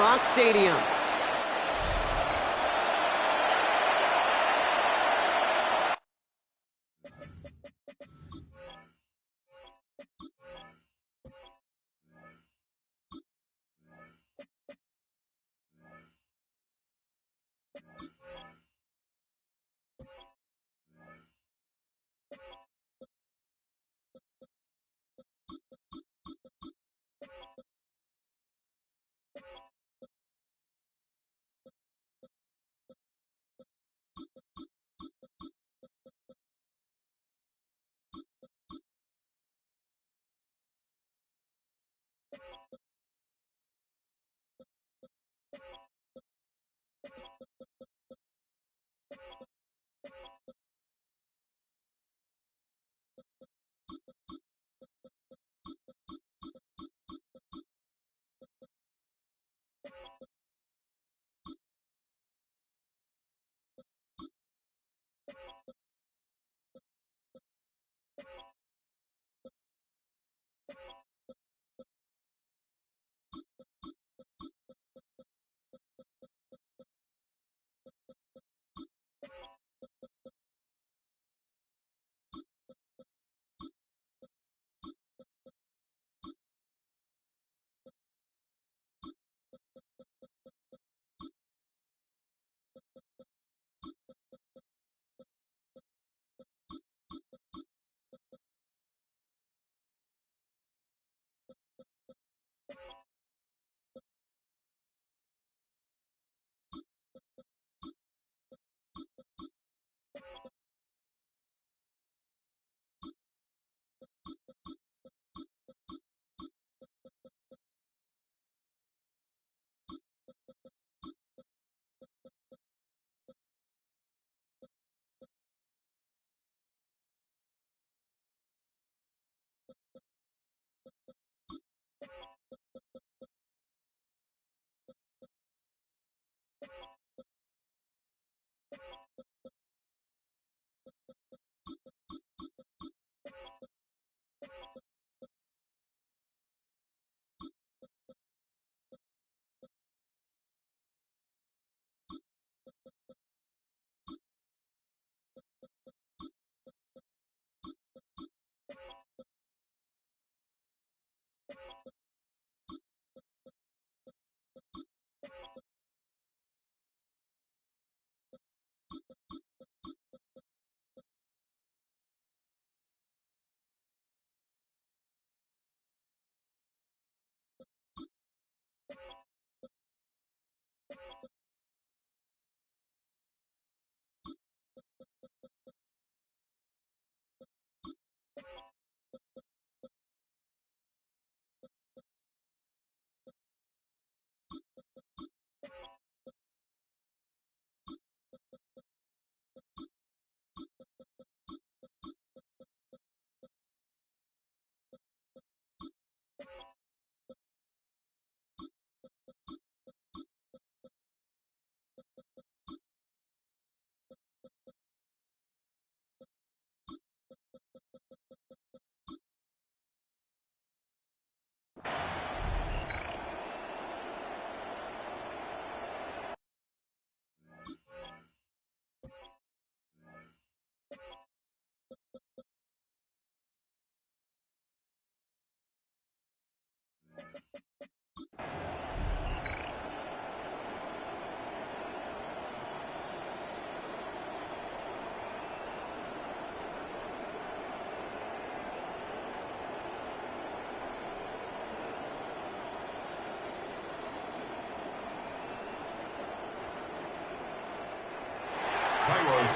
Rock Stadium.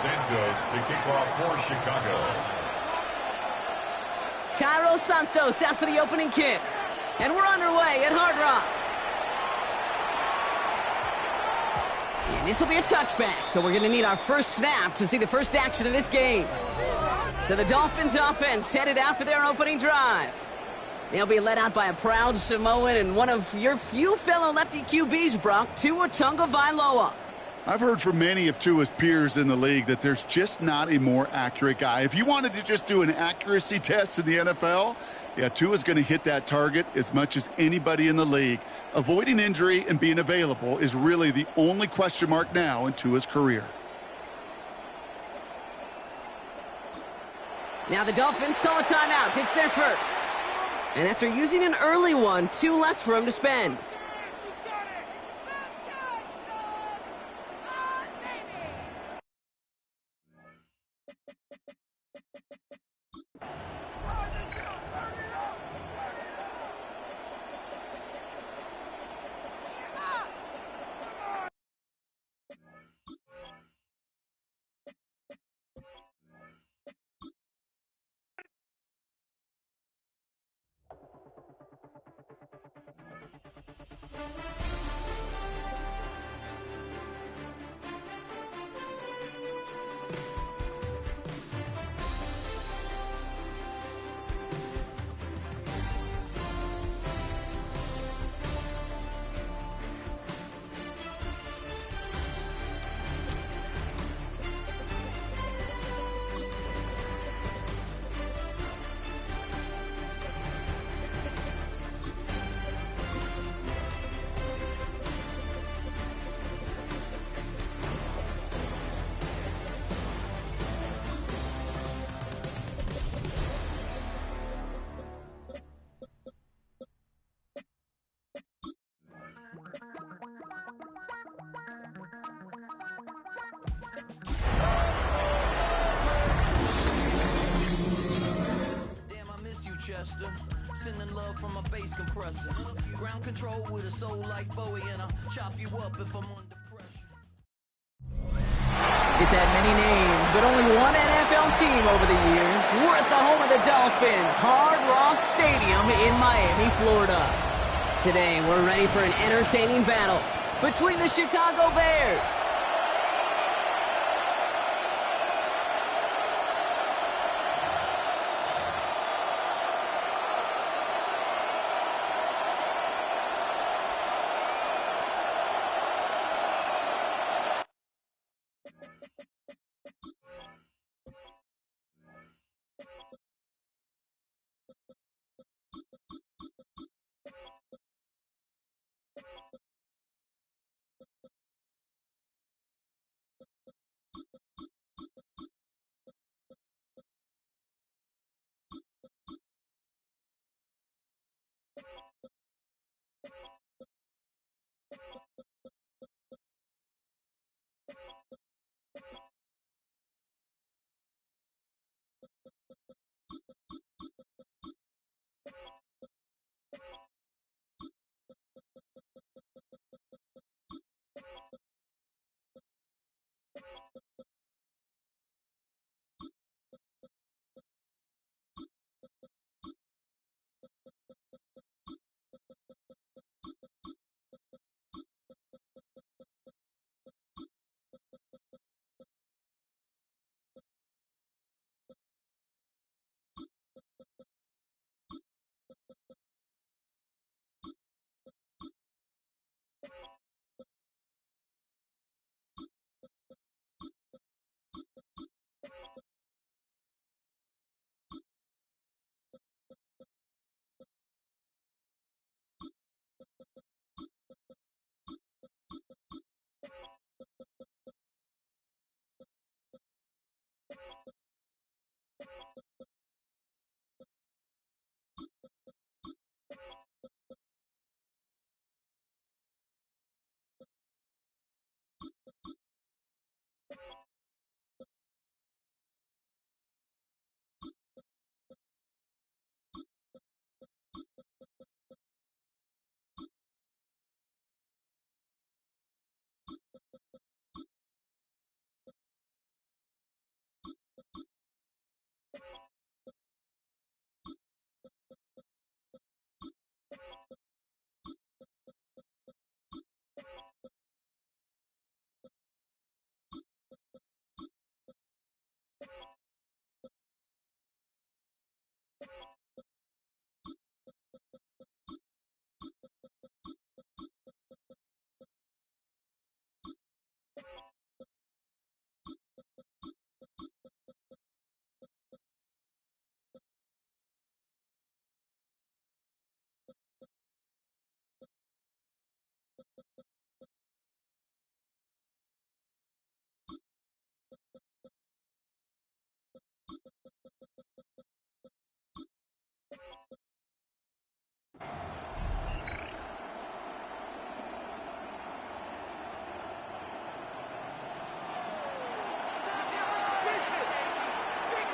Santos to kick off for Chicago. Cairo Santos out for the opening kick. And we're underway at Hard Rock. And this will be a touchback, so we're going to need our first snap to see the first action of this game. So the Dolphins offense headed out for their opening drive. They'll be led out by a proud Samoan and one of your few fellow lefty QBs, Brock, Tua Tagovailoa. I've heard from many of Tua's peers in the league that there's just not a more accurate guy. If you wanted to just do an accuracy test in the NFL, Yeah, Tua's going to hit that target as much as anybody in the league. Avoiding injury and being available is really the only question mark now in Tua's career. Now the Dolphins call a timeout. It's their first. And after using an early one, 2 left for him to spend. Sending love from a bass compressor. Ground control with a soul like Bowie, and I'll chop you up if I'm under pressure. It's had many names, but only one NFL team over the years. We're at the home of the Dolphins, Hard Rock Stadium in Miami, Florida. Today, we're ready for an entertaining battle between the Chicago Bears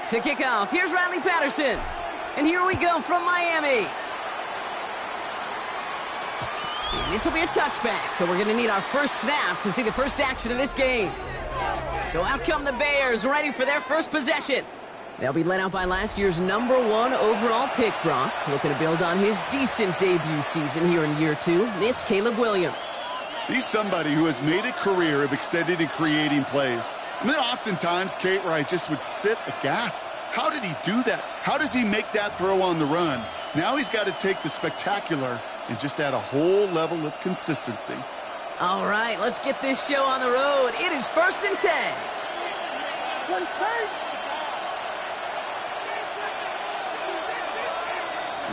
To kick off, here's Riley Patterson. And here we go from Miami. And this will be a touchback, so we're going to need our first snap to see the first action of this game. So out come the Bears, ready for their first possession. They'll be led out by last year's #1 overall pick, Brock. Looking to build on his decent debut season here in year 2. It's Caleb Williams. He's somebody who has made a career of extending and creating plays. I mean, oftentimes, Kate, where I just would sit aghast. How did he do that? How does he make that throw on the run? Now he's got to take the spectacular and just add a whole level of consistency. All right, let's get this show on the road. It is 1st and 10.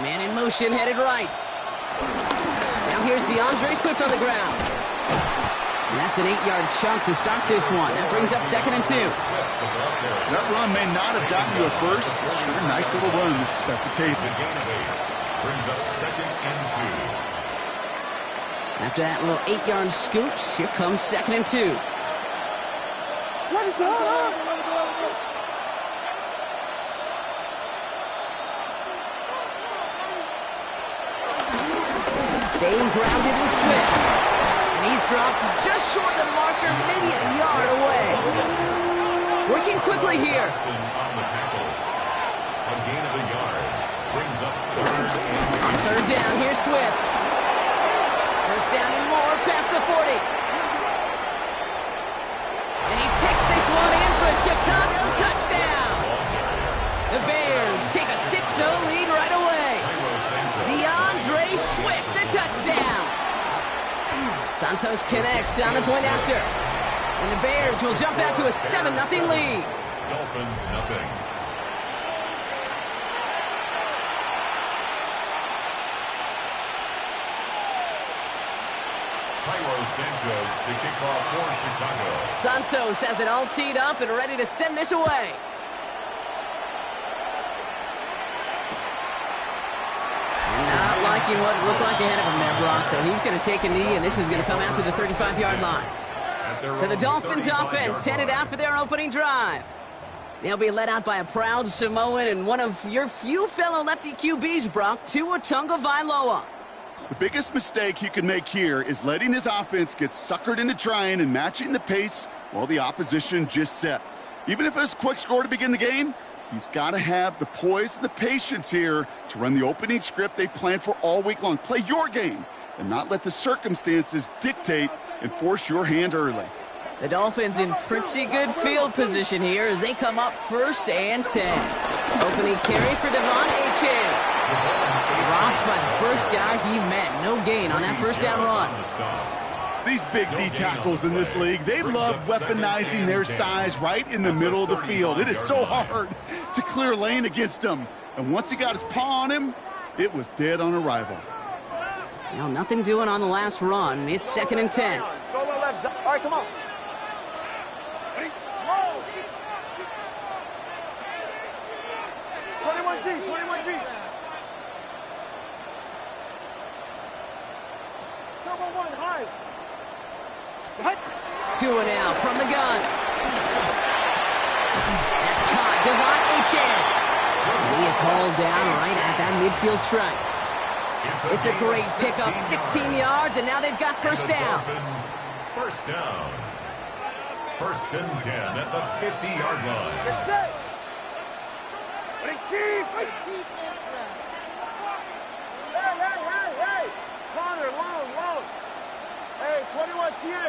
Man in motion, headed right. Now here's DeAndre Swift on the ground. And that's an 8-yard chunk to start this one. That brings up 2nd and 2. That run may not have gotten you a first. Sure, nice little run to set the table. Brings up 2nd and 2. After that little 8-yard scoot, here comes 2nd and 2. Staying grounded with Swift. And he's dropped just short of the marker, maybe a yard away. Working quickly here. On the tackle. A gain of a yard. Brings up 3rd and 2. On 3rd down, here's Swift. First down and more past the 40. And he takes this one in for a Chicago touchdown. The Bears take a 6-0 lead right away. DeAndre Swift, the touchdown. Santos connects on the point after. And the Bears will jump out to a 7-0 lead. Dolphins nothing. Santos to kick off for Chicago. Santos has it all teed up and ready to send this away. Not liking what it looked like ahead of him there, Brock. So he's going to take a knee, and this is going to come out to the 35-yard line. So the Dolphins offense headed out for their opening drive. They'll be led out by a proud Samoan and one of your few fellow lefty QBs, Brock, Tua Tagovailoa. The biggest mistake he could make here is letting his offense get suckered into trying and matching the pace while the opposition just set. Even if it's a quick score to begin the game, he's got to have the poise and the patience here to run the opening script they've planned for all week long. Play your game and not let the circumstances dictate and force your hand early. The Dolphins in pretty good field position here as they come up 1st and 10. Opening carry for Devon Achane. Dropped by the first guy he met. No gain on that first down run. These big D tackles in this league, they love weaponizing their size right in the middle of the field. It is so hard to clear lane against them. And once he got his paw on him, it was dead on arrival. Now nothing doing on the last run. It's 2nd and 10. All right, come on. 21G. Turbo 1, high. Tua now from the gun. That's caught. Devon Achane. And he is hauled down right at that midfield stripe. It's a great pickup, 16 yards, and now they've got first down. First down. 1st and 10 at the 50-yard line. Get set. Hey. Connor, long. Hey, 21 TA.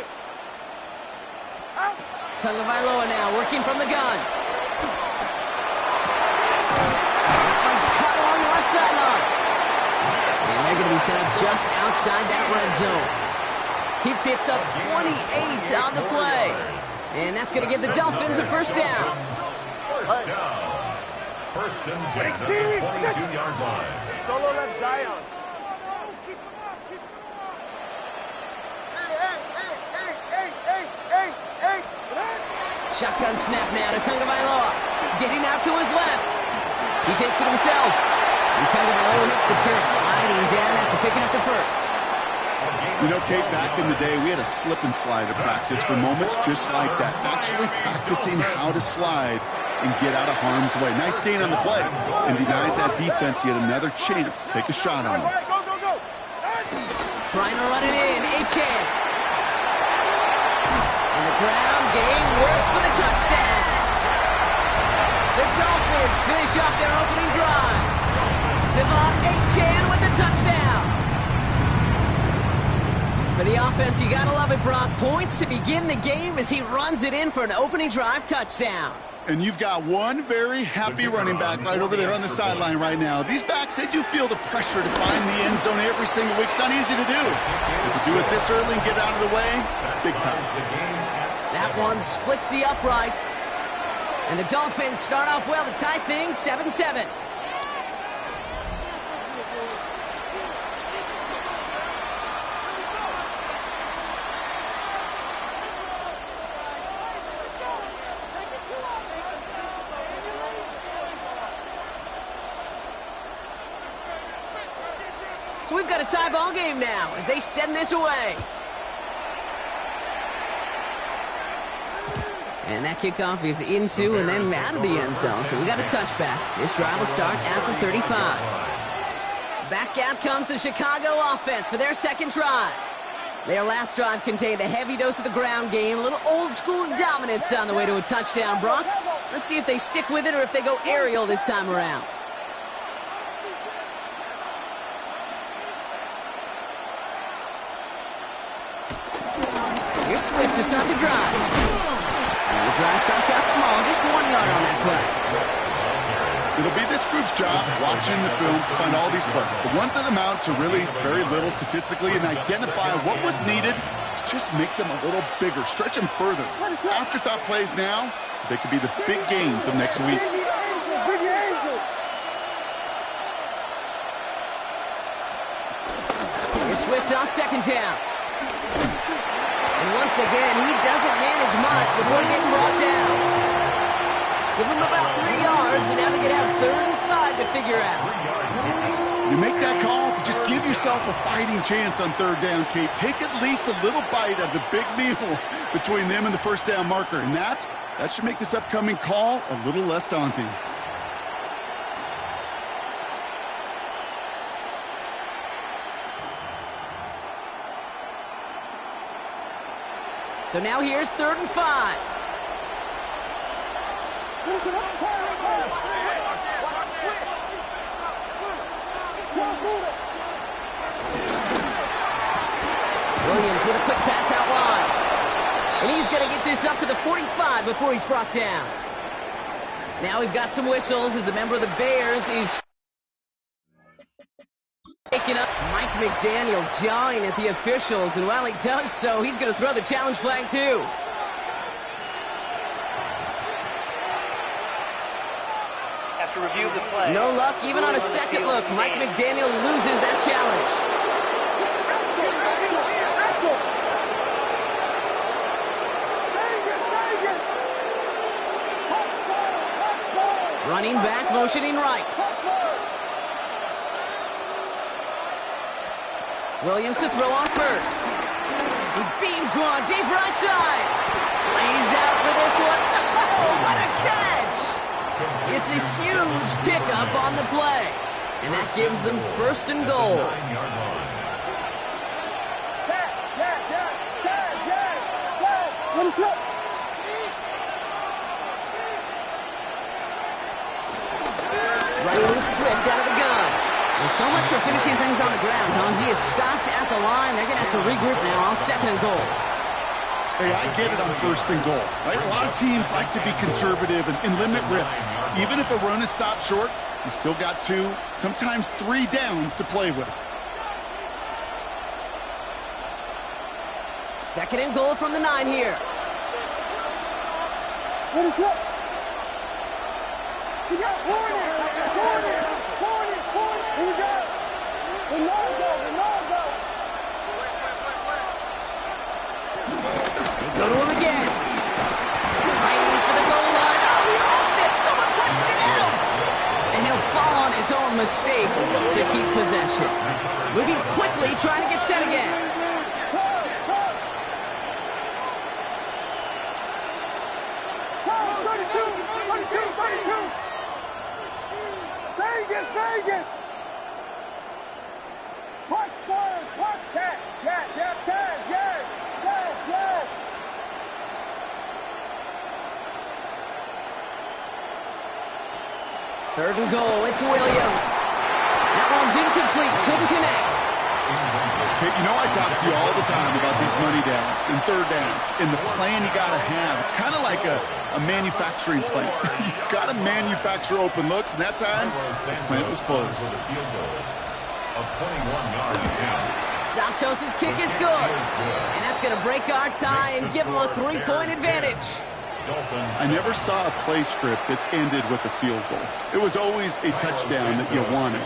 Out. Tagovailoa now working from the gun. One's cut along the left sideline. And they're going to be set up just outside that red zone. He picks up 28 on the play. And that's going to give the Dolphins a first down. First down. 1st and 10 at the 22-yard line. Solo left Zion. Hey. Shotgun snap now to Tagovailoa. Getting out to his left. He takes it himself. And Tagovailoa hits the turf, sliding down after picking up the first. You know, Kate, back in the day, we had a slip and slide at practice for moments just like that. Actually practicing how to slide and get out of harm's way. Nice gain on the play, and denied that defense yet another chance to take a shot on him. Go, go, go. Trying to run it in. Achane. And the ground game works for the touchdown. The Dolphins finish off their opening drive. Devon Achane with the touchdown. For the offense, you gotta love it, Brock. Points to begin the game as he runs it in for an opening drive touchdown. And you've got one very happy running back right over there on the sideline right now. These backs, they do feel the pressure to find the end zone every single week. It's not easy to do. But to do it this early and get out of the way, big time. That one splits the uprights. And the Dolphins start off well to tie things 7-7. So we've got a tie ball game now as they send this away. And that kickoff is into and then out of the end zone. So we got a touchback. This drive will start at the 35. Back out comes the Chicago offense for their second drive. Their last drive contained a heavy dose of the ground game, a little old school dominance on the way to a touchdown, Brock. Let's see if they stick with it or if they go aerial this time around. Here's Swift to start the drive. And the drive starts out small, just 1 yard on that play. It'll be this group's job watching the film to find all these plays. The ones that amount to really very little statistically and identify what was needed to just make them a little bigger, stretch them further. Afterthought plays now, they could be the big gains of next week. Here's Swift on second down. And once again, he doesn't manage much before getting brought down. Give him about 3 yards, and now they get out 3rd and 5 to figure out. You make that call to just give yourself a fighting chance on 3rd down, Kate. Take at least a little bite of the big meal between them and the first down marker, and that should make this upcoming call a little less daunting. So now here's 3rd and 5. Williams with a quick pass out wide. And he's going to get this up to the 45 before he's brought down. Now we've got some whistles as a member of the Bears is taking up. Mike McDaniel jawing at the officials, and while he does so, he's going to throw the challenge flag too. Have to review the play. No luck even on a second look. Mike McDaniel loses that challenge. Running back, motioning right. Williams to throw on first. He beams one deep right side. Lays out for this one. Oh, what a catch! It's a huge pickup on the play. And that gives them 1st and goal. What is up? Running with Swift out of the gun. Well, so much for finishing things on the ground, huh? He is stopped at the line. They're going to have to regroup now on 2nd and goal. Hey, I get it on 1st and goal, right? A lot of teams like to be conservative and limit risk. Even if a run is stopped short, you still got 2, sometimes 3 downs to play with. 2nd and goal from the 9 here. What is up? We got corner. Here we go. Ronaldo. They go to him again. Fighting for the goal line. Oh, he lost it. Someone punched it out. And he'll fall on his own mistake to keep possession. Moving quickly, trying to get set again. Yes, very good. Park stars, park that. Yes, yes, yes, yes, yes, yes. Third and goal, it's Williams. That one's incomplete, couldn't connect. Okay, you know I talk to you all the time about these money downs and third downs and the plan you got to have. It's kind of like a manufacturing plant. You've got to manufacture open looks, and that time, the plant was closed. A 21-yard attempt. Santos' kick is good. And that's going to break our tie and give them a 3-point advantage. I never saw a play script that ended with a field goal. It was always a touchdown that you wanted.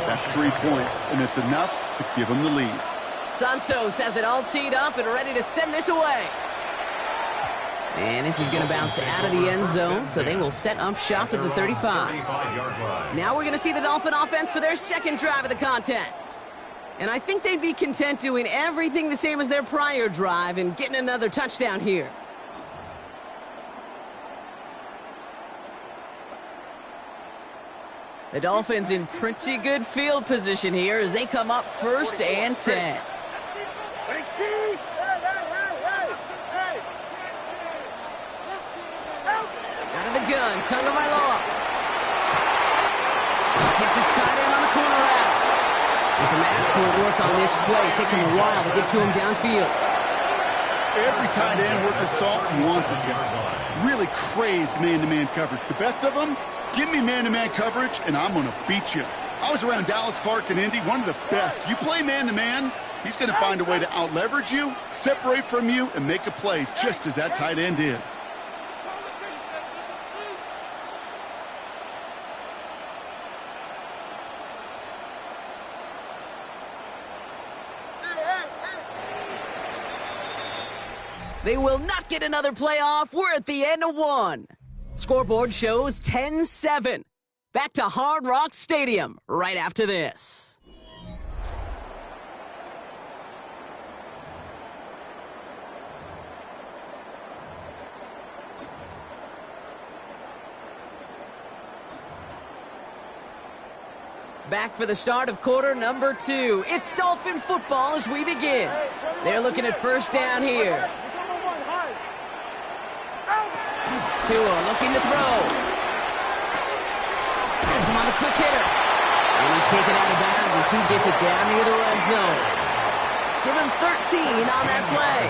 That's 3 points, and it's enough to give them the lead. Santos has it all teed up and ready to send this away. And this is going to bounce out of the end zone, so they will set up shop at the 35. Now we're going to see the Dolphin offense for their second drive of the contest. And I think they'd be content doing everything the same as their prior drive and getting another touchdown here. The Dolphins in pretty good field position here as they come up 1st and 10. Out of the gun, Tagovailoa. Hits his tight end on the corner route. And some excellent work on this play. It takes him a while to get to him downfield. Every tight end worth his salt wanted this. Really craved man-to-man coverage. The best of them, give me man-to-man coverage, and I'm going to beat you. I was around Dallas Clark and Indy, one of the best. You play man-to-man, he's going to find a way to out-leverage you, separate from you, and make a play just as that tight end did. They will not get another playoff. We're at the end of one. Scoreboard shows 10-7. Back to Hard Rock Stadium right after this. Back for the start of quarter number 2. It's Dolphin football as we begin. They're looking at first down here. Tua looking to throw. Has him on the quick hitter. And he's taken out of bounds as he gets it down near the red zone. Give him 13 on that play.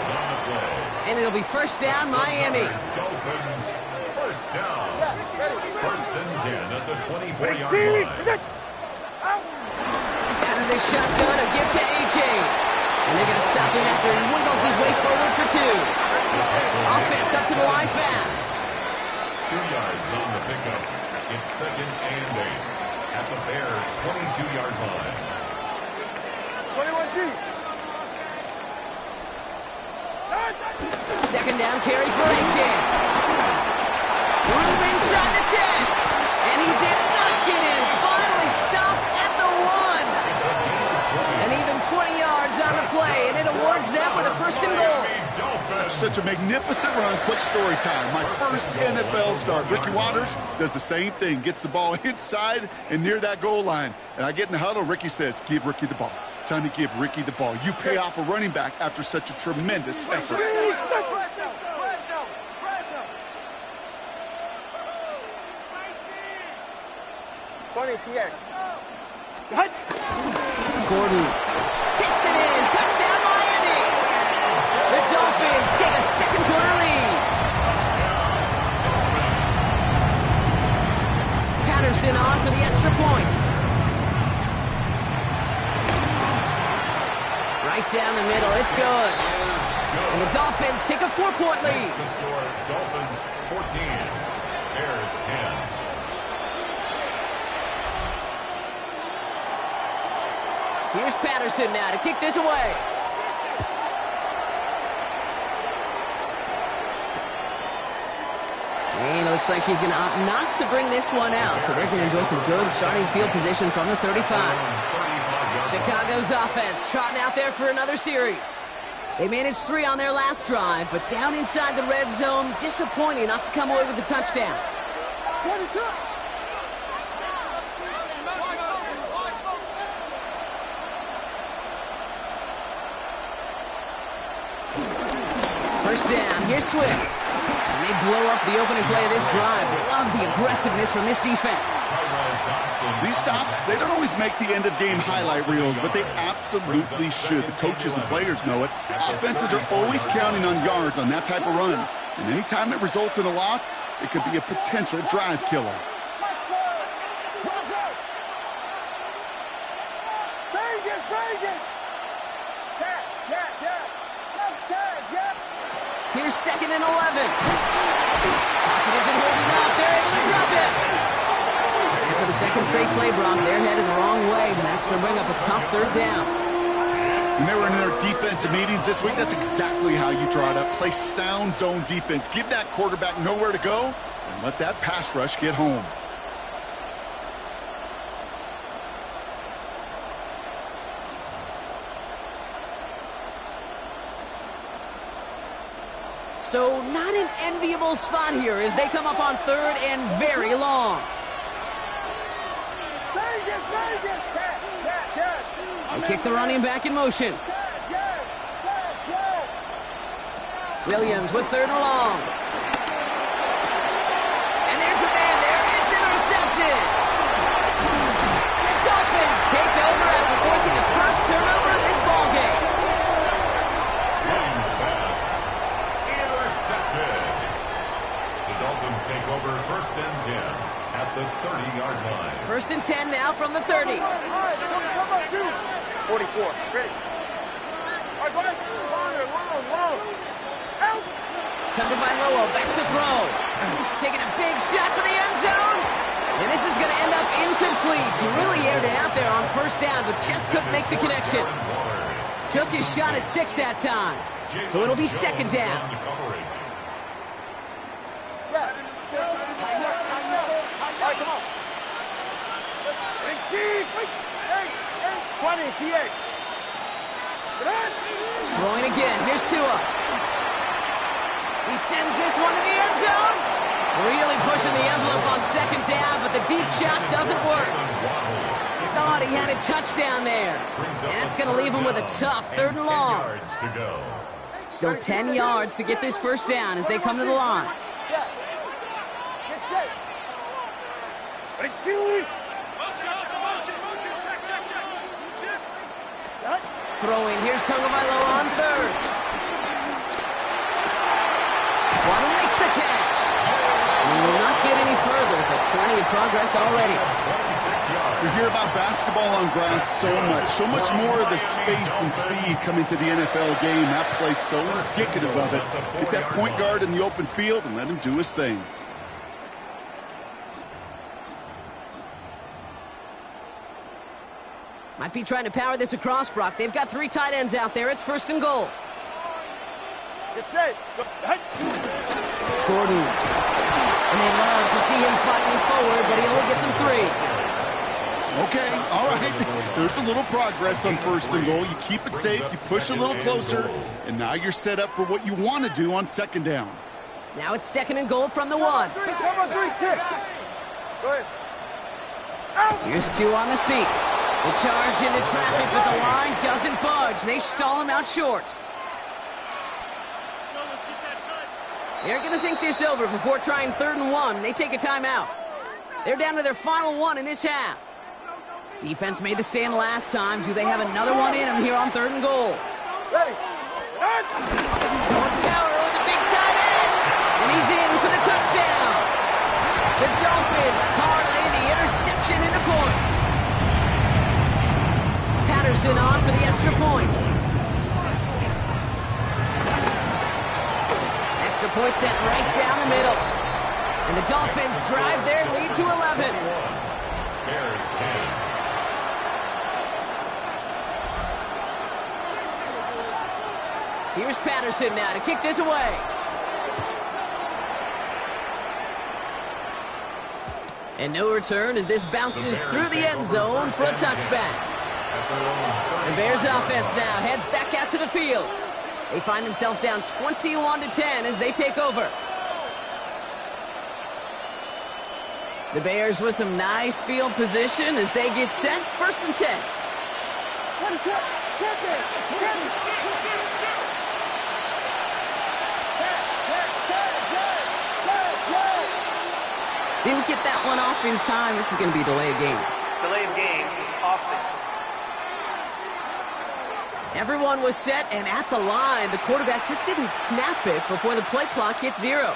And it'll be first down, Miami. Dolphins, first down. 1st and 10 at the 24-yard line. Out of this shotgun, a gift to A.J. And they're going to stop him after he wiggles his way forward for 2. Offense up to the line fast. 2 yards on the pickup. It's 2nd and 8 at the Bears' 22-yard line. 21G. 2nd down carry for A.J. Room inside the 10. And he did not get in. Finally stopped at the 1. And even 20 yards on the play. And it awards them with a 1st and goal. Such a magnificent run. Quick story time. My first NFL start. Ricky Waters does the same thing. Gets the ball inside and near that goal line. And I get in the huddle. Ricky says, give Ricky the ball. Time to give Ricky the ball. You pay off a running back after such a tremendous effort. 20 TX. Gordon takes it in. Touchdown, Miami. The Dolphins take a second quarter lead. Patterson on for the extra point. Right down the middle. It's good. And the Dolphins take a 4-point lead. The score, Dolphins 14, Bears 10. Here's Patterson now to kick this away. And it looks like he's going to opt not to bring this one out. So they're going to enjoy some good starting field position from the 35. Chicago's offense trotting out there for another series. They managed 3 on their last drive, but down inside the red zone, disappointing not to come away with a touchdown. First down. Here's Swift. And they blow up the opening play of this drive. Love the aggressiveness from this defense. These stops, they don't always make the end-of-game highlight reels, but they absolutely should. The coaches and players know it. Offenses are always counting on yards on that type of run. And anytime it results in a loss, it could be a potential drive killer. Here's 2nd and 11. Pocket isn't holding up. They're able to drop it. And for the second straight play, Brock, they're headed the wrong way, and that's going to bring up a tough third down. When they were in their defensive meetings this week, that's exactly how you draw it up. Play sound zone defense. Give that quarterback nowhere to go, and let that pass rush get home. So not an enviable spot here as they come up on 3rd and very long. They kick the running back in motion. Williams with 3rd and long. And there's a man there. It's intercepted. And the Dolphins take over after forcing the first turnover of this ballgame. Dolphins take over 1st and 10 at the 30-yard line. 1st and 10 now from the 30. 44. Ready. Tugged by Lowell, back to throw. Taking a big shot for the end zone. And this is going to end up incomplete. He really aired it out there on 1st down, but just couldn't make the connection. Took his shot at 6 that time. So it'll be 2nd down. Throwing again. Here's Tua. He sends this one to the end zone. Really pushing the envelope on 2nd down, but the deep shot doesn't work. Thought he had a touchdown there. And that's going to leave him with a tough 3rd and long. Still 10 yards to get this 1st down as they come to the line. Throwing. Here's Tagovailoa on 3rd. Waddle makes the catch. We will not get any further, but plenty of progress already. We hear about basketball on grass so much more of the space and speed coming to the NFL game. That play's so indicative of it. Get that point guard in the open field and let him do his thing. Might be trying to power this across, Brock. They've got 3 tight ends out there. It's 1st and goal. Get set. Gordon. And they love to see him fighting forward, but he only gets him 3. Okay, all right. There's a little progress on 1st and goal. You keep it safe, you push a little closer, and now you're set up for what you want to do on 2nd down. Now it's 2nd and goal from the 1. Come on, 3, kick. Go ahead. Out. Here's 2 on the sneak. The charge into traffic, but the line doesn't budge. They stall him out short. They're going to think this over before trying 3rd and 1. They take a timeout. They're down to their final 1 in this half. Defense made the stand last time. Do they have another one in them here on 3rd and goal? Ready. Power with a big tight end. And he's in for the touchdown. The Dolphins parlay the interception into points. Patterson on for the extra point. Extra point set right down the middle. And the Dolphins drive their lead to 11. Bears 10. Here's Patterson now to kick this away. And no return as this bounces through the end zone for a touchback. The Bears offense now heads back out to the field. They find themselves down 21-10 as they take over. The Bears with some nice field position as they get set. 1st and 10. Didn't get that one off in time. This is going to be a delay of game. Delay of game, offense. Everyone was set, and at the line, the quarterback just didn't snap it before the play clock hit 0.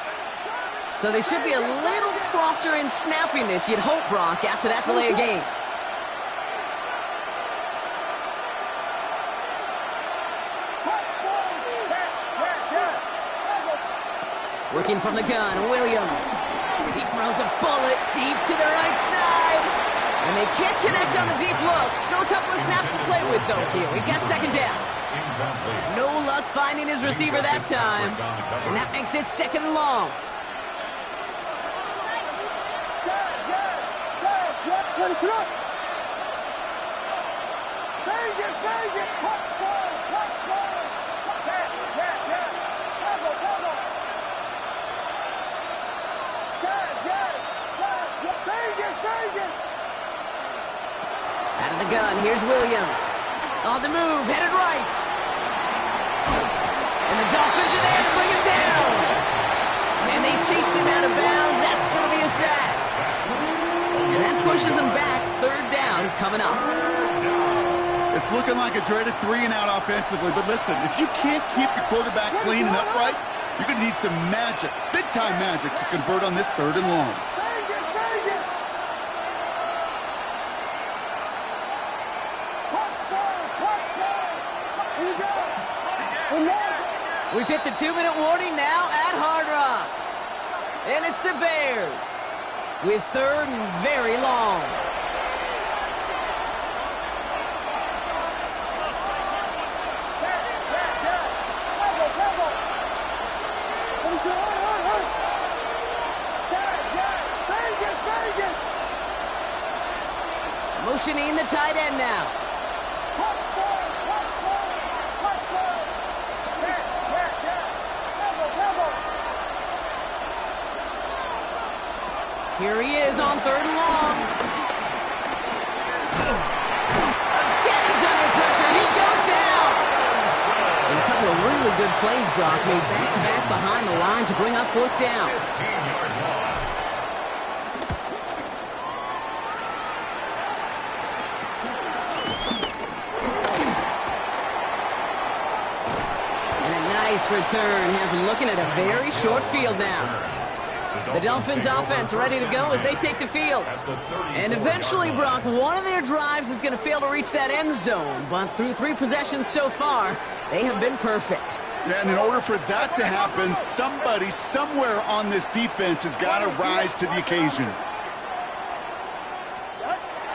So they should be a little prompter in snapping this, you'd hope, Brock, after that delay of game. Working from the gun, Williams. He throws a bullet deep to the right side. And they can't connect on the deep look. Still a couple of snaps to play with, though, here. We've got second down. No luck finding his receiver that time. And that makes it second and long. Out of the gun, here's Williams. On the move, headed right. And the Dolphins are there to bring him down. And they chase him out of bounds. That's going to be a sack. And that pushes them back. Third down coming up. It's looking like a dreaded 3-and-out offensively. But listen, if you can't keep your quarterback clean and upright, you're going to need some magic, big-time magic, to convert on this third and long. We've hit the 2-minute warning now at Hard Rock. And it's the Bears with third and very long. Motioning the tight end now. Here he is on third and long. Again, he's under pressure. He goes down. And a couple of really good plays, Brock, made back-to-back behind the line to bring up fourth down. 15-yard loss. And a nice return has him looking at a very short field now. The Dolphins offense ready to go as they take the field. And eventually, Brock, one of their drives is going to fail to reach that end zone. But through 3 possessions so far, they have been perfect. Yeah, and in order for that to happen, somebody somewhere on this defense has got to rise to the occasion.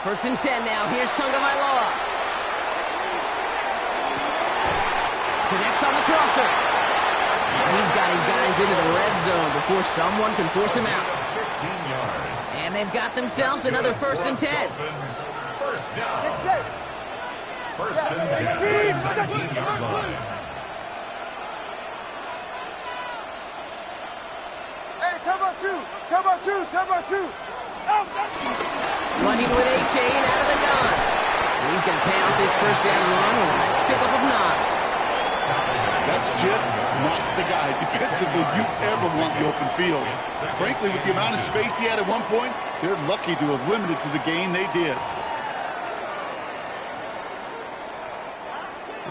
First and 10 now. Here's Tagovailoa. Connects on the crosser. He's got his guys into the red zone before someone can force him out. 15 yards. And they've got themselves another first and 10. First down. First and 10. 19-yard line. Hey, turbo two. Running with A-Chain out of the gun. And he's going to pay off this first down run with a nice pickup of 9. That's just not the guy defensively you ever want in the open field. Frankly, with the amount of space he had at one point, they're lucky to have limited to the gain they did.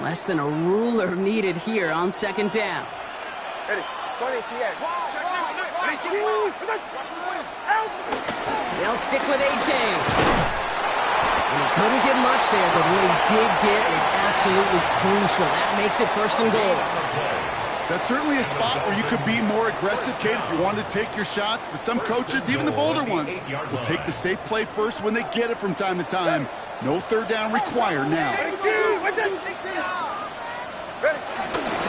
Less than a ruler needed here on second down. Ready, 20 TX. They'll stick with A-Chain. And he couldn't get much there, but what he did get was absolutely crucial. That makes it first and goal. That's certainly a spot where you could be more aggressive, Kate, if you wanted to take your shots. But some coaches, even the bolder ones, will take the safe play first when they get it from time to time. No third down required now.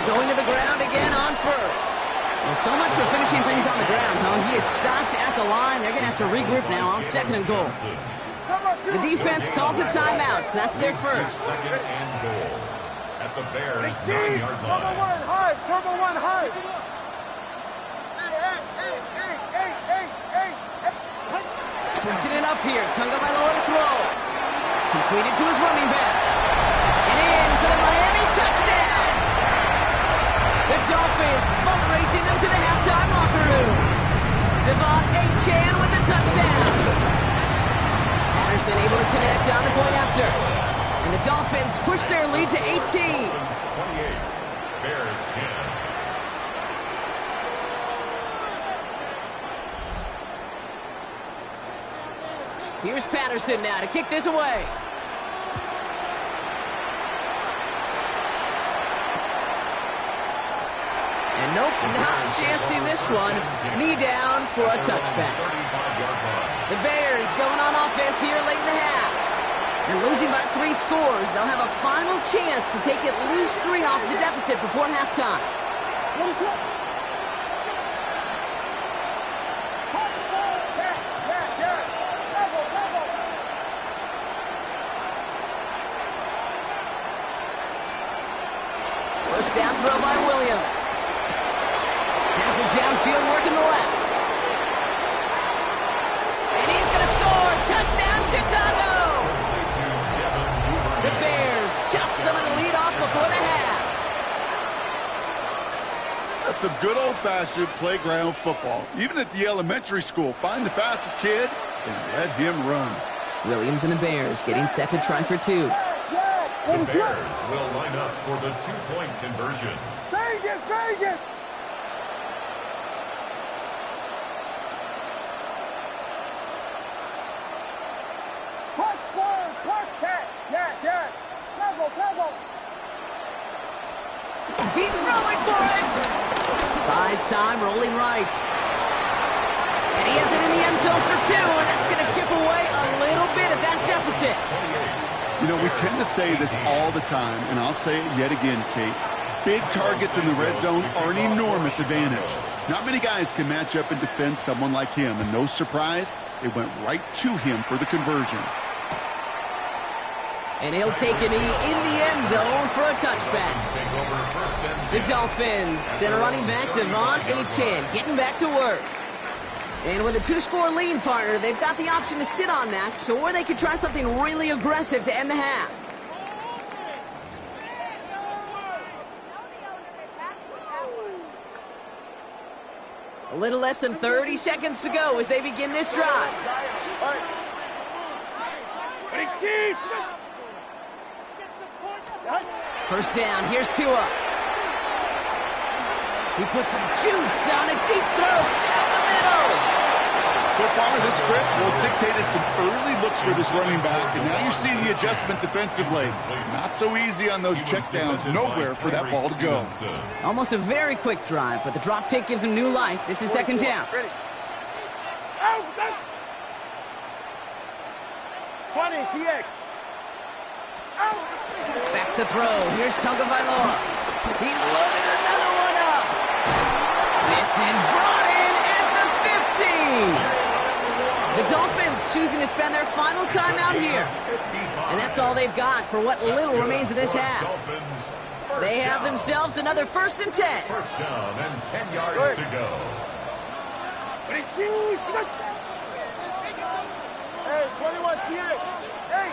Going to the ground again on first. Well, so much for finishing things on the ground, huh? He is stopped at the line. They're going to have to regroup now on second and goal. The defense calls a timeout, so that's their first. Second and goal. At the Bears' 9-yard line. Turbo one high. Switching it up here. Tagovailoa to throw. Completed to his running back. And in for the Miami touchdown. The Dolphins boat racing them to the halftime locker room. Devon A-Chan with the touchdown. Patterson able to connect on the point after. And the Dolphins push their lead to 18. 28, Bears 10. Here's Patterson now to kick this away. And nope, not chancing this one. Knee down for a touchback. The Bears going on offense here late in the half. And losing by 3 scores, they'll have a final chance to take at least 3 off the deficit before halftime. First down throw by Williams. Has it downfield, working the left. And he's going to score. Touchdown, Chicago! The Bears chop some of the lead off before the half. That's some good old-fashioned playground football. Even at the elementary school, find the fastest kid and let him run. Williams and the Bears getting set to try for 2. The Bears will line up for the 2-point conversion. Vegas, Vegas! He's throwing for it. Buys time, rolling right. And he has it in the end zone for 2, and that's going to chip away a little bit of that deficit. You know, we tend to say this all the time, and I'll say it yet again, Kate. Big targets in the red zone are an enormous advantage. Not many guys can match up and defend someone like him, and no surprise, it went right to him for the conversion. And he'll take a knee in the end zone for a touchback. The Dolphins send a running back, Devon A-Chan, getting back to work. And with a 2-score lead, partner, they've got the option to sit on that, or they could try something really aggressive to end the half. A little less than 30 seconds to go as they begin this drive. First down, here's Tua. He puts some juice on a deep throw down the middle. So far, this script has dictated some early looks for this running back, and now you're seeing the adjustment defensively. Not so easy on those checkdowns, nowhere for that ball to go. Almost a very quick drive, but the drop kick gives him new life. This is second down. 20, TX. Back to throw. Here's Tagovailoa. He's loaded another one up. This is brought in at the 50. The Dolphins choosing to spend their final time out here. And that's all they've got for what little remains of this half. They have themselves another 1st and 10. First down and 10 yards to go. Hey, 21, TX. Hey.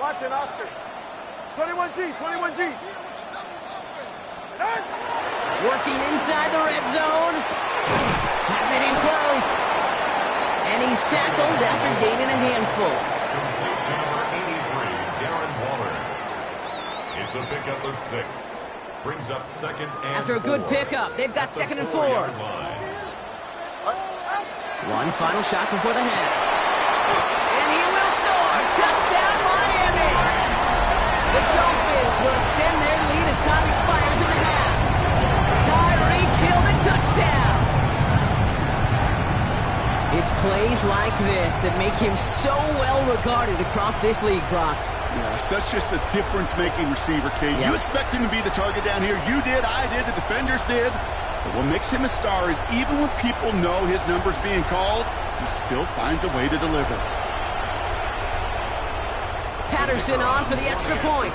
Watch it, Oscar. 21G. Working inside the red zone. Has it in close. And he's tackled after gaining a handful. Complete to number 83, Darren Waller. It's a pickup of 6. Brings up 2nd and After a good 4. pickup, they've got 2nd and 4. 4-yard line. One final shot before the half. And he will score. Touchdown, Miami. The Dolphins will extend their lead as time expires in the half. Tyreek Hill, the touchdown. It's plays like this that make him so well regarded across this league, Brock. Yeah, such just a difference-making receiver, Kate. Yep. You expect him to be the target down here. You did, I did, the defenders did. But what makes him a star is even when people know his number's being called, he still finds a way to deliver. Patterson on for the extra point.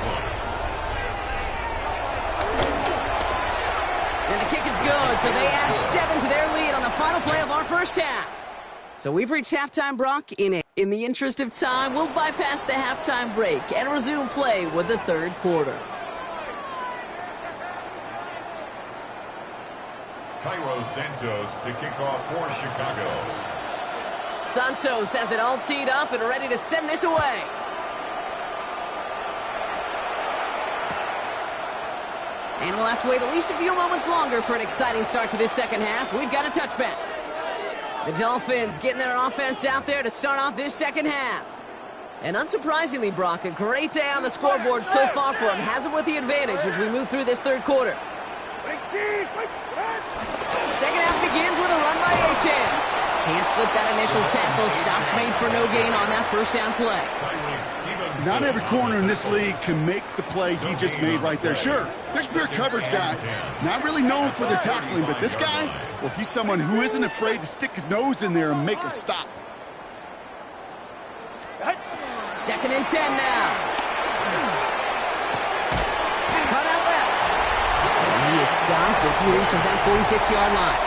And the kick is good, so they add 7 to their lead on the final play of our first half. So we've reached halftime, Brock. In the interest of time, we'll bypass the halftime break and resume play with the third quarter. Cairo Santos to kick off for Chicago. Santos has it all teed up and ready to send this away. And we'll have to wait at least a few moments longer for an exciting start to this second half. We've got a touchback. The Dolphins getting their offense out there to start off this second half. And unsurprisingly, Brock, a great day on the scoreboard so far for him. Has it with the advantage as we move through this third quarter. Second half begins with a run by Achane. Can't slip that initial tackle. Stops made for no gain on that first down play. Not every corner in this league can make the play he just made right there. Sure, there's pure coverage guys. Not really known for their tackling, but this guy, well, he's someone who isn't afraid to stick his nose in there and make a stop. Second and 10 now. Cut out left. And he is stopped as he reaches that 46-yard line.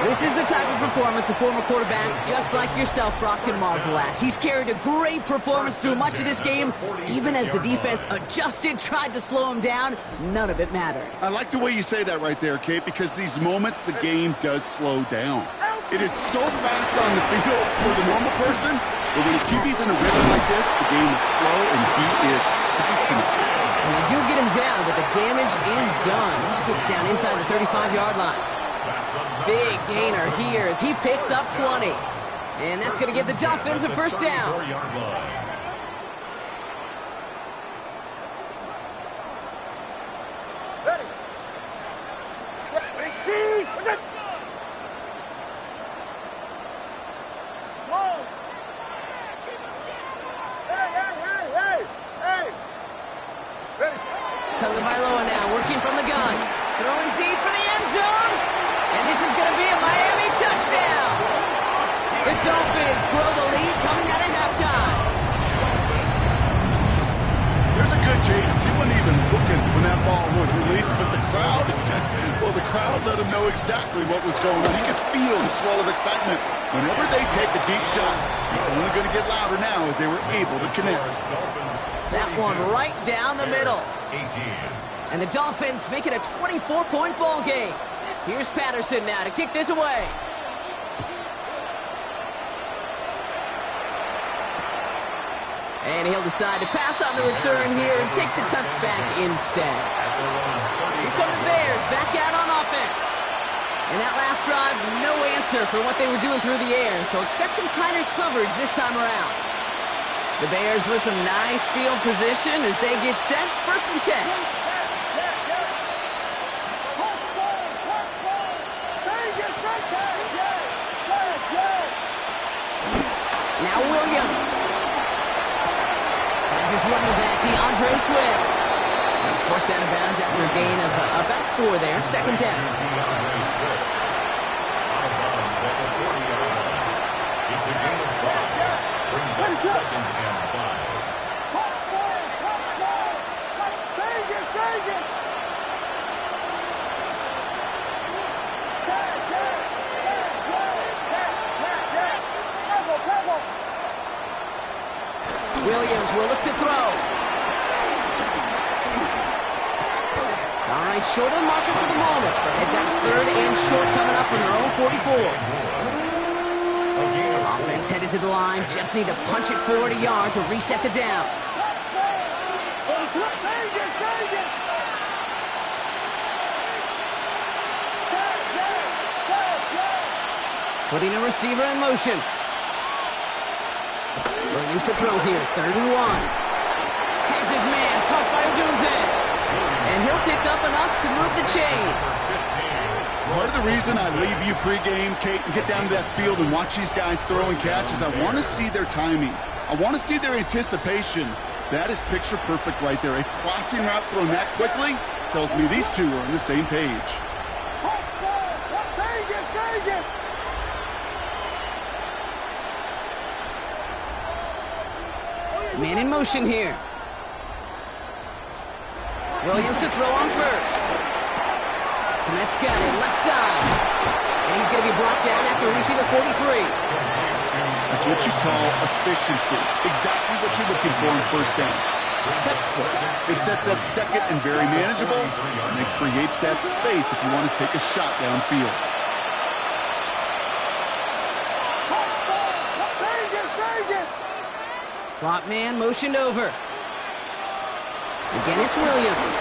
This is the type of performance a former quarterback, just like yourself, Brock, can marvel at. He's carried a great performance through much of this game. Even as the defense adjusted, tried to slow him down, none of it mattered. I like the way you say that right there, Kate, because these moments the game does slow down. It is so fast on the field for the normal person, but when a QB's in a rhythm like this, the game is slow and he is dicing it. And they do get him down, but the damage is done. He gets down inside the 35-yard line. Big gainer here as he picks up 20. And that's going to give the Dolphins a first down. Ready. Whoa. Hey. Ready. Tagovailoa now working from the gun. Throwing deep for the end zone. And this is going to be a Miami touchdown. The Dolphins grow the lead coming out of halftime. There's a good chance he wasn't even looking when that ball was released, but the crowd, well, the crowd let him know exactly what was going on. He could feel the swell of excitement. Whenever they take a deep shot, it's only going to get louder now as they were able to connect. That one right down the middle. And the Dolphins make it a 24-point ball game. Here's Patterson now to kick this away. And he'll decide to pass on the return here and take the touchback instead. Here come the Bears back out on offense. And that last drive, no answer for what they were doing through the air, so expect some tighter coverage this time around. The Bears with some nice field position as they get set, first and 10. Now Williams. Finds his running back, DeAndre Swift. He's forced out of bounds after a gain of about 4 there. Second down. It's a gain of 5. Brings up second and 5. Vegas. Williams will look to throw. All right, short of the marker for the moment, but they've got third and short coming up from their own 44. Offense headed to the line, just need to punch it 40 yards to reset the downs. Putting a receiver in motion. Williams to throw here, third and 1. Has his man caught by Odunze. And he'll pick up enough to move the chains. Part of the reason I leave you pregame, Kate, and get down to that field and watch these guys throw and catch is I want to see their timing. I want to see their anticipation. That is picture perfect right there. A crossing route thrown that quickly tells me these two are on the same page. Man in motion here. Williams to throw on first. Komet's got it, left side. And he's going to be brought down after reaching the 43. That's what you call efficiency. Exactly what you're looking for in first down. textbook. It sets up second and very manageable, and it creates that space if you want to take a shot downfield. Slot man motioned over. Again, it's Williams.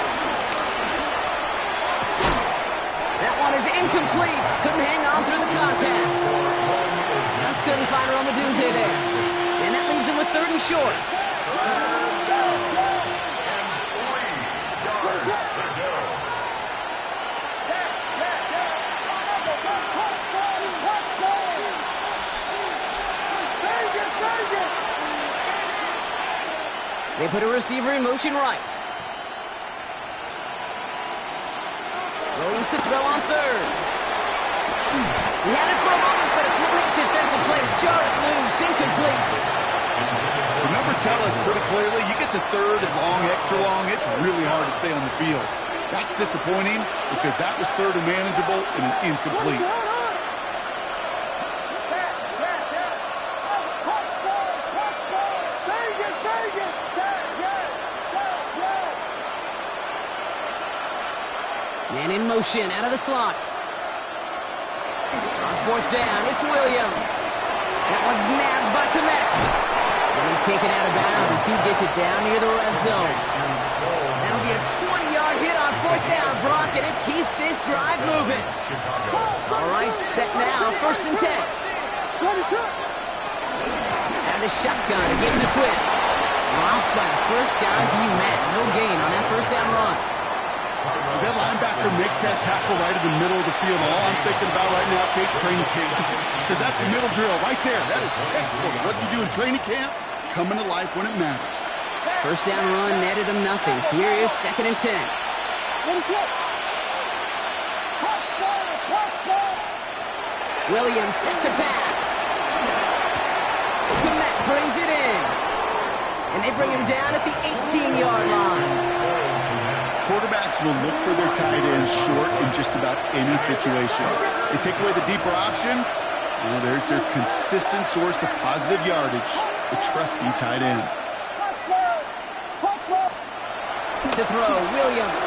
That one is incomplete. Couldn't hang on through the contact. Just couldn't find Romadunze there. And that leaves him with 3rd and short. They put a receiver in motion right. Williams to throw on 3rd. He had it for a moment, but a great defensive play to jar it loose, incomplete. The numbers tell us pretty clearly, you get to 3rd and long, extra long, it's really hard to stay on the field. That's disappointing because that was 3rd and manageable and an incomplete. Man in motion, out of the slot. On 4th down, it's Williams. That one's nabbed by Komet. And he's taken out of bounds as he gets it down near the red zone. That'll be a 20-yard hit on 4th down, Brock, and it keeps this drive moving. All right, set now, 1st and 10. And the shotgun against the Swift. Rocked by the first guy he met. No gain on that 1st down run. As that linebacker makes that tackle right in the middle of the field, all I'm thinking about right now, Kate, training camp. Because that's the middle drill right there. That is textbook. What you do in training camp, coming to life when it matters. 1st down run netted him nothing. Here is 2nd and 10. Williams set to pass. Komet brings it in. And they bring him down at the 18-yard line. Quarterbacks will look for their tight ends short in just about any situation. They take away the deeper options. Well, there's their consistent source of positive yardage, the trusty tight end. To throw, Williams.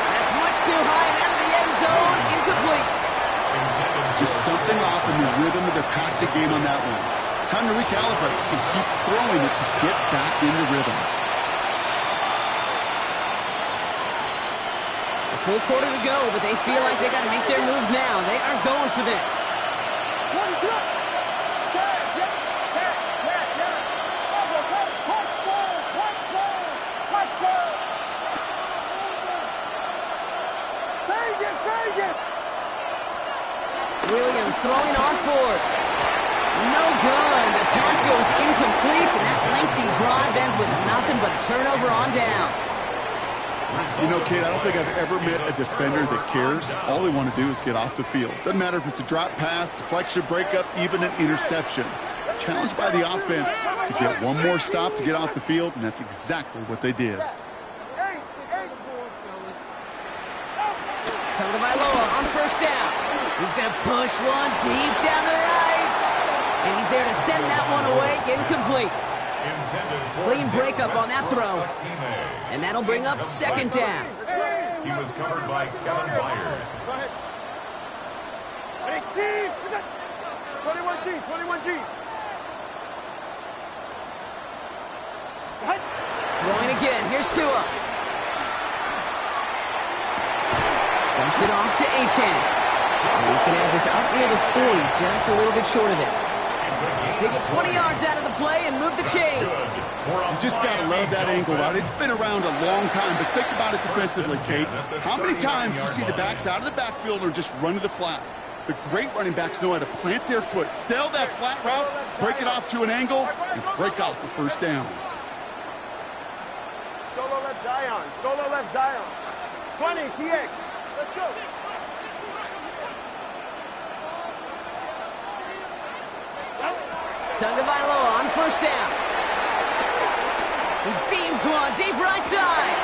That's much too high and out of the end zone. Incomplete. Just something off in the rhythm of their passing game on that one. Time to recalibrate and keep throwing it to get back into rhythm. Full quarter to go, but they feel like they got to make their move now. They are going for this. Williams throwing on 4th. No good. The pass goes incomplete, and that lengthy drive ends with nothing but a turnover on downs. You know, Kate, I don't think I've ever met a defender that cares. All they want to do is get off the field. Doesn't matter if it's a drop pass, deflection, breakup, even an interception. Challenged by the offense to get one more stop to get off the field, and that's exactly what they did. Tagovailoa on 1st down. He's going to push one deep down the right. And he's there to send that one away. Incomplete. Clean breakup on that throw. And that'll bring up 2nd down. He was covered by Kevin Byard. 21G. Throwing again. Here's Tua. Dumps it off to Achane. And he's going to have this up near the 40, just a little bit short of it. They get 20 yards out of the play and move the chains. You just got to love that angle route. It's been around a long time, but think about it defensively, Kate. How many times you see the backs out of the backfield or just run to the flat? The great running backs know how to plant their foot, sell that flat route, break it off to an angle, and break off the 1st down. Solo left Zion. 20, TX. Let's go. Tagovailoa on 1st down. He beams one deep right side.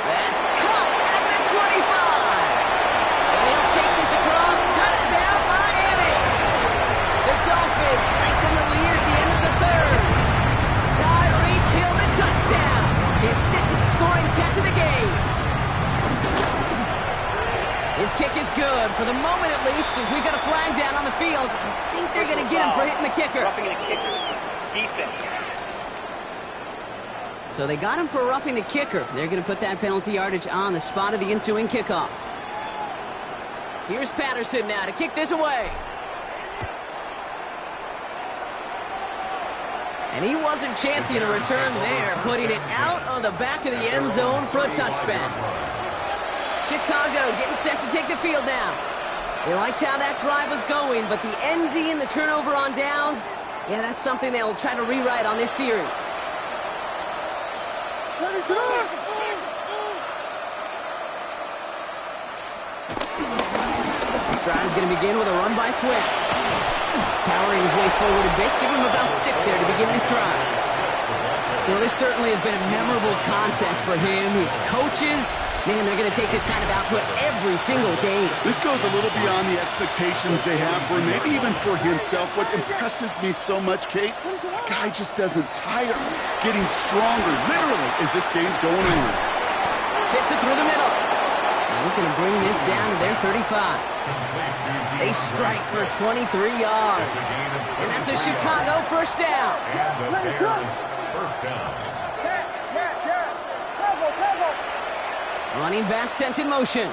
That's caught at the 25. And he'll take this across. Touchdown, Miami. The Dolphins lengthen the lead at the end of the 3rd. Tyreek Hill the touchdown. second scoring catch of the game. His kick is good, for the moment at least, as we've got a flag down on the field. I think they're going to get him for hitting the kicker. Roughing the kicker. Defense. So they got him for roughing the kicker. They're going to put that penalty yardage on the spot of the ensuing kickoff. Here's Patterson now to kick this away. And he wasn't chancing a return there, putting it out on the back of the end zone for a touchback. Chicago getting set to take the field now. They liked how that drive was going, but the ND and the turnover on downs, yeah, that's something they'll try to rewrite on this series. This drive is going to begin with a run by Swift. Powering his way forward a bit, give him about 6 there to begin this drive. Well, this certainly has been a memorable contest for him. His coaches, man, they're going to take this kind of output every single game. This goes a little beyond the expectations they have for him, maybe even for himself. What impresses me so much, Kate, the guy just doesn't tire. Getting stronger, literally, as this game's going on. Fits it through the middle. And he's going to bring this down to their 35. They strike for 23 yards. And that's a Chicago first down. And the Bears first down. Running back sent in motion.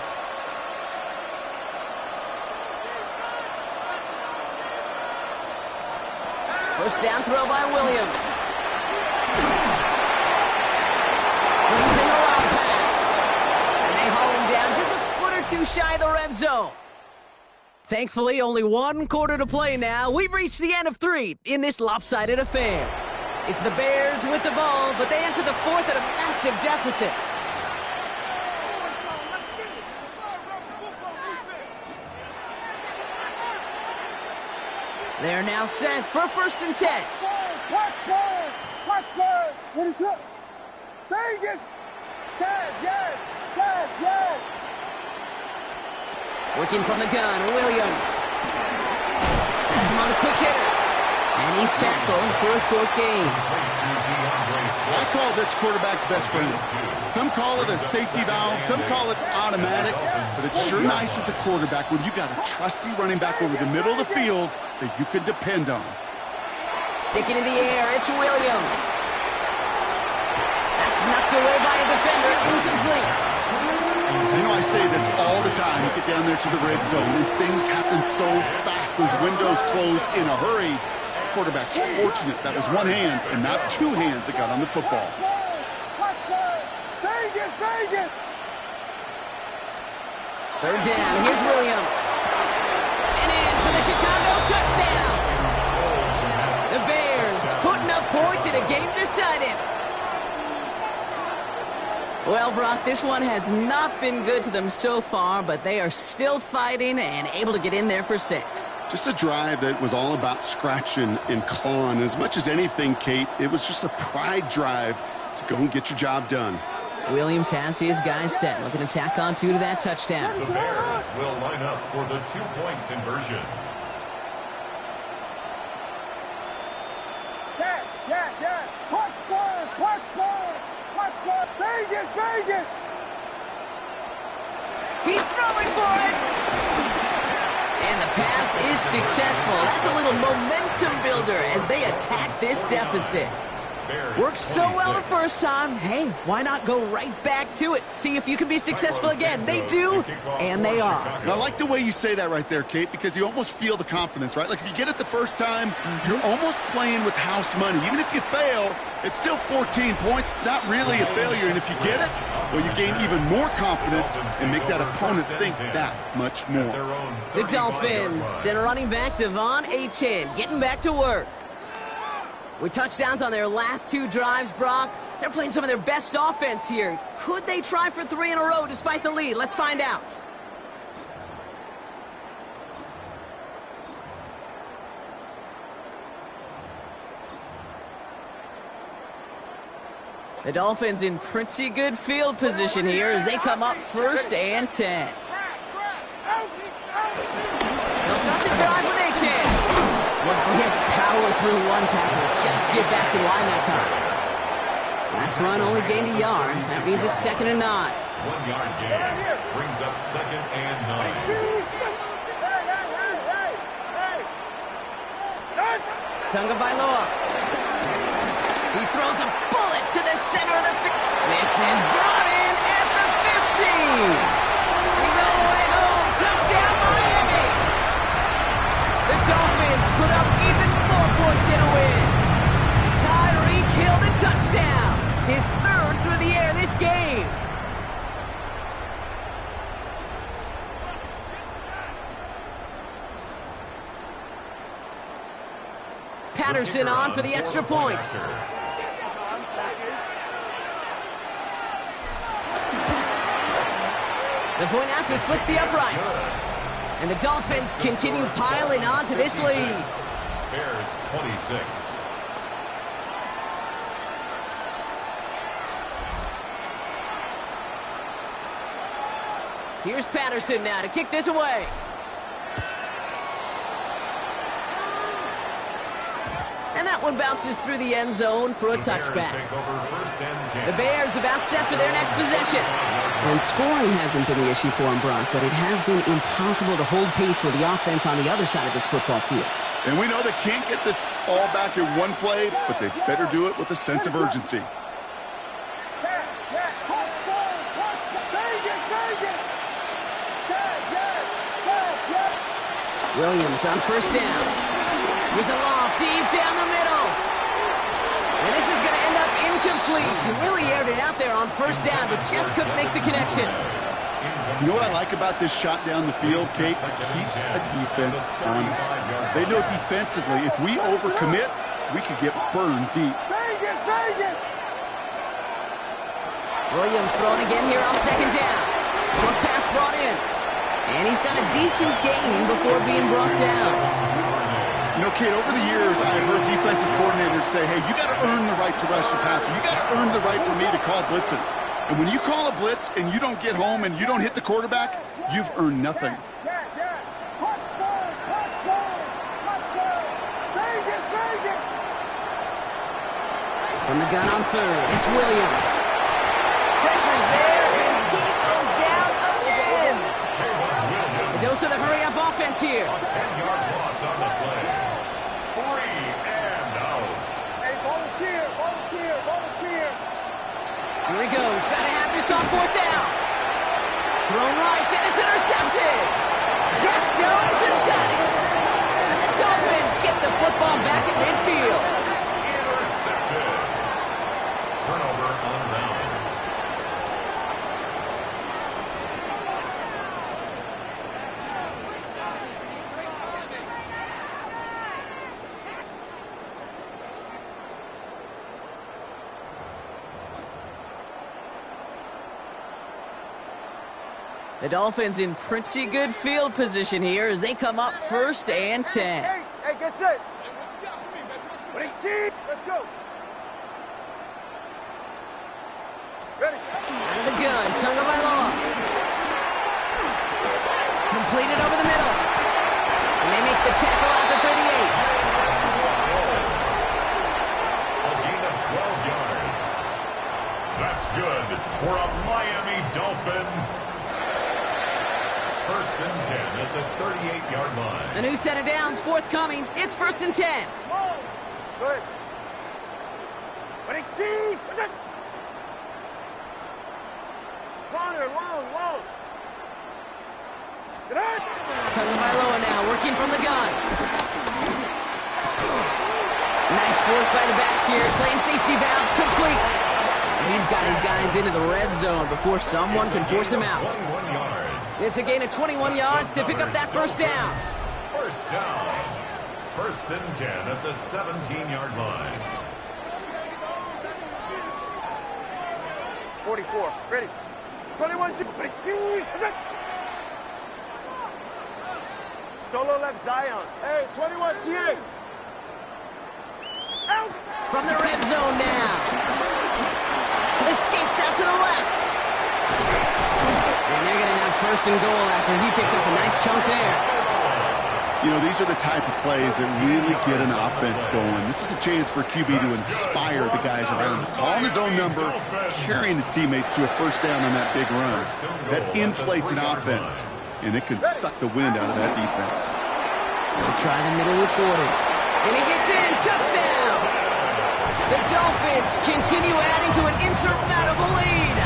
First down throw by Williams. He's in the long pass. And they haul him down just a foot or two shy of the red zone. Thankfully, only 1 quarter to play now. We've reached the end of 3 in this lopsided affair. It's the Bears with the ball, but they enter the 4th at a massive deficit. They're now set for 1st and 10. Touchdown! What is up? Vegas! Yes! Working from the gun, Williams. Has him on the quick hitter. And he's tackled for a short gain. I call this quarterback's best friend. Some call it a safety valve, some call it automatic, but it's sure nice as a quarterback when you got a trusty running back over the middle of the field that you can depend on. Sticking in the air, it's Williams. That's knocked away by a defender, incomplete. You know, I say this all the time. You get down there to the red zone, and things happen so fast. Those windows close in a hurry. Quarterback's fortunate that was one hand and not 2 hands that got on the football. Vegas! 3rd down, here's Williams. And in for the Chicago touchdown. The Bears putting up points in a game decided. Well, Brock, this one has not been good to them so far, but they are still fighting and able to get in there for 6. Just a drive that was all about scratching and clawing. As much as anything, Kate, it was just a pride drive to go and get your job done. Williams has his guys set, looking to tack on 2 to that touchdown. The Bears will line up for the 2-point conversion. Yes! Touchdown! Vegas! He's throwing for it! And the pass is successful. That's a little momentum builder as they attack this deficit. Worked so well the first time. Hey, why not go right back to it? See if you can be successful again. They do, and they are. And I like the way you say that right there, Kate, because you almost feel the confidence, right? Like if you get it the first time, you're almost playing with house money. Even if you fail, it's still 14 points. It's not really a failure. And if you get it, well, you gain even more confidence and make that opponent think that much more. The Dolphins send running back Devon Achane getting back to work. With touchdowns on their last 2 drives, Brock, they're playing some of their best offense here. Could they try for 3 in a row despite the lead? Let's find out. The Dolphins in pretty good field position here as they come up 1st and 10. They'll start the drive with Achane. Well, he had to power through 1 tackle just to get back to the line that time. Last run only gained a yard. That means it's 2nd and 9. 1 yard gain. Brings up 2nd and 9. Tagovailoa. He throws a bullet to the center of the field. This is brought in at the 15. He's all the way home. Touchdown, Miami. The Dolphins put up even more points in a win. Tyreek Hill the touchdown. His 3rd through the air this game. Patterson on for the extra point. The point after splits the uprights. And the Dolphins continue piling on to this lead. Bears 26. Here's Patterson now to kick this away. And that one bounces through the end zone for a touchback. The Bears about set for their next possession. And scoring hasn't been the issue for them, Brock, but it has been impossible to hold pace with the offense on the other side of this football field. And we know they can't get this all back in one play, but they better do it with a sense of urgency. Williams on 1st down. He's a loft deep down the middle. And this is going to end up incomplete. He really aired it out there on 1st down, but just couldn't make the connection. You know what I like about this shot down the field, Kate? It keeps a defense honest. They know defensively, if we overcommit, we could get burned deep. Williams throwing again here on 2nd down. Short pass brought in. And he's got a decent gain before being brought down. You know, Kate, over the years, I've heard defensive coordinators say, hey, you got to earn the right to rush the passer. You got to earn the right for me to call blitzes. And when you call a blitz and you don't get home and you don't hit the quarterback, you've earned nothing. From the gun on 3rd, it's Williams. Pressure's there, and he goes down again. A dose of the hurry-up offense here. 10-yard loss on the play. 3 and out. Hey, volunteer. Here he goes. Got to have this on 4th down. Thrown right, and it's intercepted. Jeff Jones has got it. And the Dolphins get the football back at midfield. Intercepted. Turnover on downs. The Dolphins in pretty good field position here as they come up 1st and 10. Hey, get set. Let's go. Ready. Out of the gun, Tagovailoa. Completed over the middle. And they make the tackle at the 38. A gain of 12 yards. That's good for a Miami Dolphin. 1st and 10 at the 38-yard line. A new set of downs forthcoming. It's 1st and 10. Go ahead. Ready, team. Corner, long. Get out. Tagovailoa now working from the gun. Nice work by the back here. Playing safety valve complete. He's got his guys into the red zone before someone can force him out. 21 yards. It's a gain of 21 yards to pick up that 1st down. 1st down. 1st and 10 at the 17-yard line. 44. Ready. 21. Solo left Zion. Hey, 21 TA. Out. From the red zone now. Escapes out to the left. And they're going to have 1st and goal after he picked up a nice chunk there. You know, these are the type of plays that really get an offense going. This is a chance for QB to inspire the guys around him. Calling his own number, carrying his teammates to a first down on that big run. That inflates an offense, and it can suck the wind out of that defense. They'll try the middle with Gordon. And he gets in. Touchdown! The Dolphins continue adding to an insurmountable lead.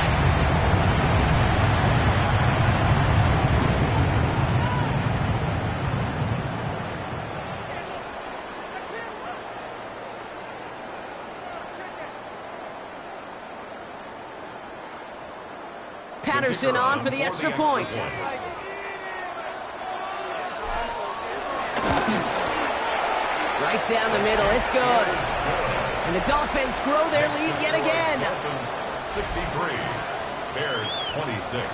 Patterson on for the extra point. Right down the middle, it's good. And the Dolphins grow their lead yet again. Dolphins 63, Bears 26.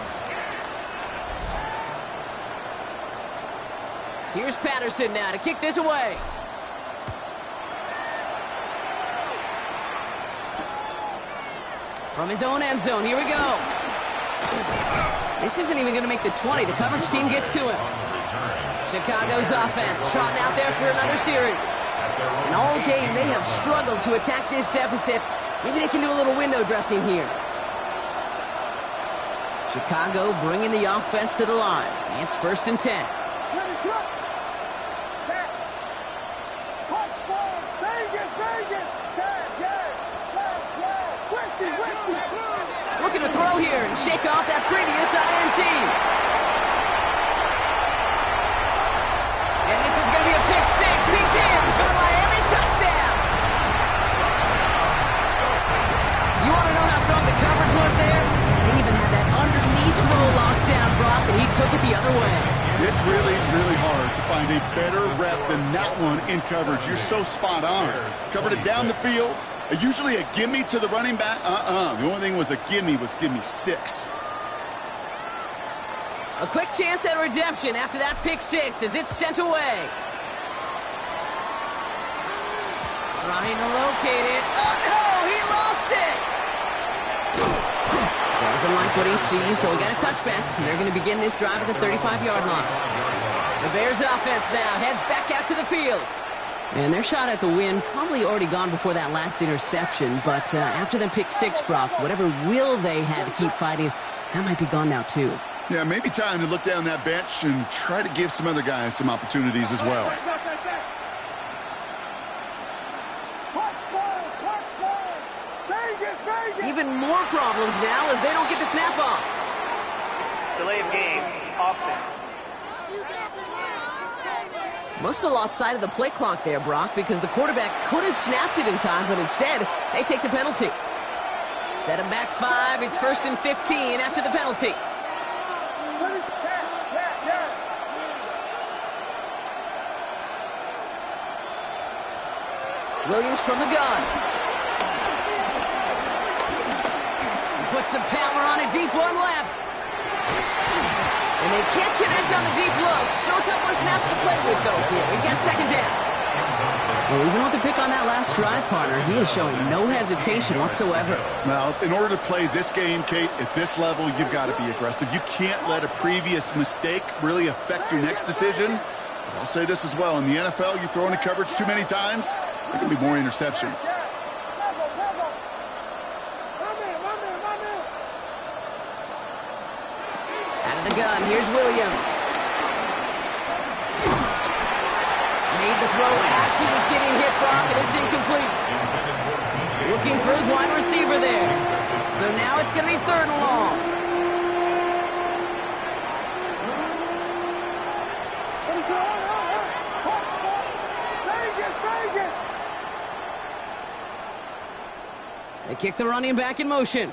Here's Patterson now to kick this away. From his own end zone, here we go. This isn't even going to make the 20. The coverage team gets to him. Chicago's offense trotting out there for another series. And all game, they have struggled to attack this deficit. Maybe they can do a little window dressing here. Chicago bringing the offense to the line. It's 1st and 10. Looking to throw here and shake off that previous INT. And this is going to be a pick six. He's in for the Miami touchdown. You want to know how strong the coverage was there? They even had that underneath throw locked down, Brock, and he took it the other way. It's really, really hard to find a better rep than that one in coverage. You're so spot on. Covered it down the field. Usually a gimme to the running back. The only thing was a gimme 6. A quick chance at redemption after that pick six as it's sent away. Trying to locate it. Oh, no! He lost it! Doesn't like what he sees, so we got a touchback. And they're going to begin this drive at the 35-yard line. The Bears offense now heads back out to the field. And their shot at the win probably already gone before that last interception. But after the pick six, Brock, whatever will they had to keep fighting, that might be gone now, too. Yeah, maybe time to look down that bench and try to give some other guys some opportunities as well. Even more problems now as they don't get the snap off. Delay of game, offense. Must have lost sight of the play clock there, Brock, because the quarterback could have snapped it in time, but instead, they take the penalty. Set him back 5. It's 1st and 15 after the penalty. Williams from the gun. Puts some power on a deep one left. And they can't connect on the deep look. Still a couple of snaps to play with, though, here. We got 2nd down. Well, even with the pick on that last drive, partner, he is showing no hesitation whatsoever. Well, in order to play this game, Kate, at this level, you've got to be aggressive. You can't let a previous mistake really affect your next decision. But I'll say this as well. In the NFL, you throw into coverage too many times, there can be more interceptions. The gun. Here's Williams. Made the throw as he was getting hit, Brock, and it's incomplete. Looking for his wide receiver there. So now it's going to be 3rd and long. They kick the running back in motion.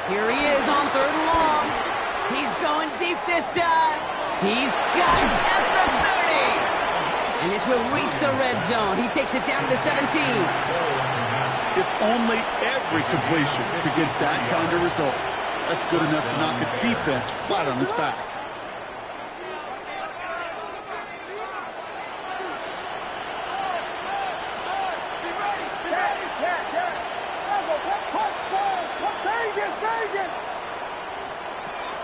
Here he is on 3rd and long. He's going deep this time. He's got it at the 30. And this will reach the red zone. He takes it down to the 17. If only every completion could get that kind of result. That's good enough to knock a defense flat on its back.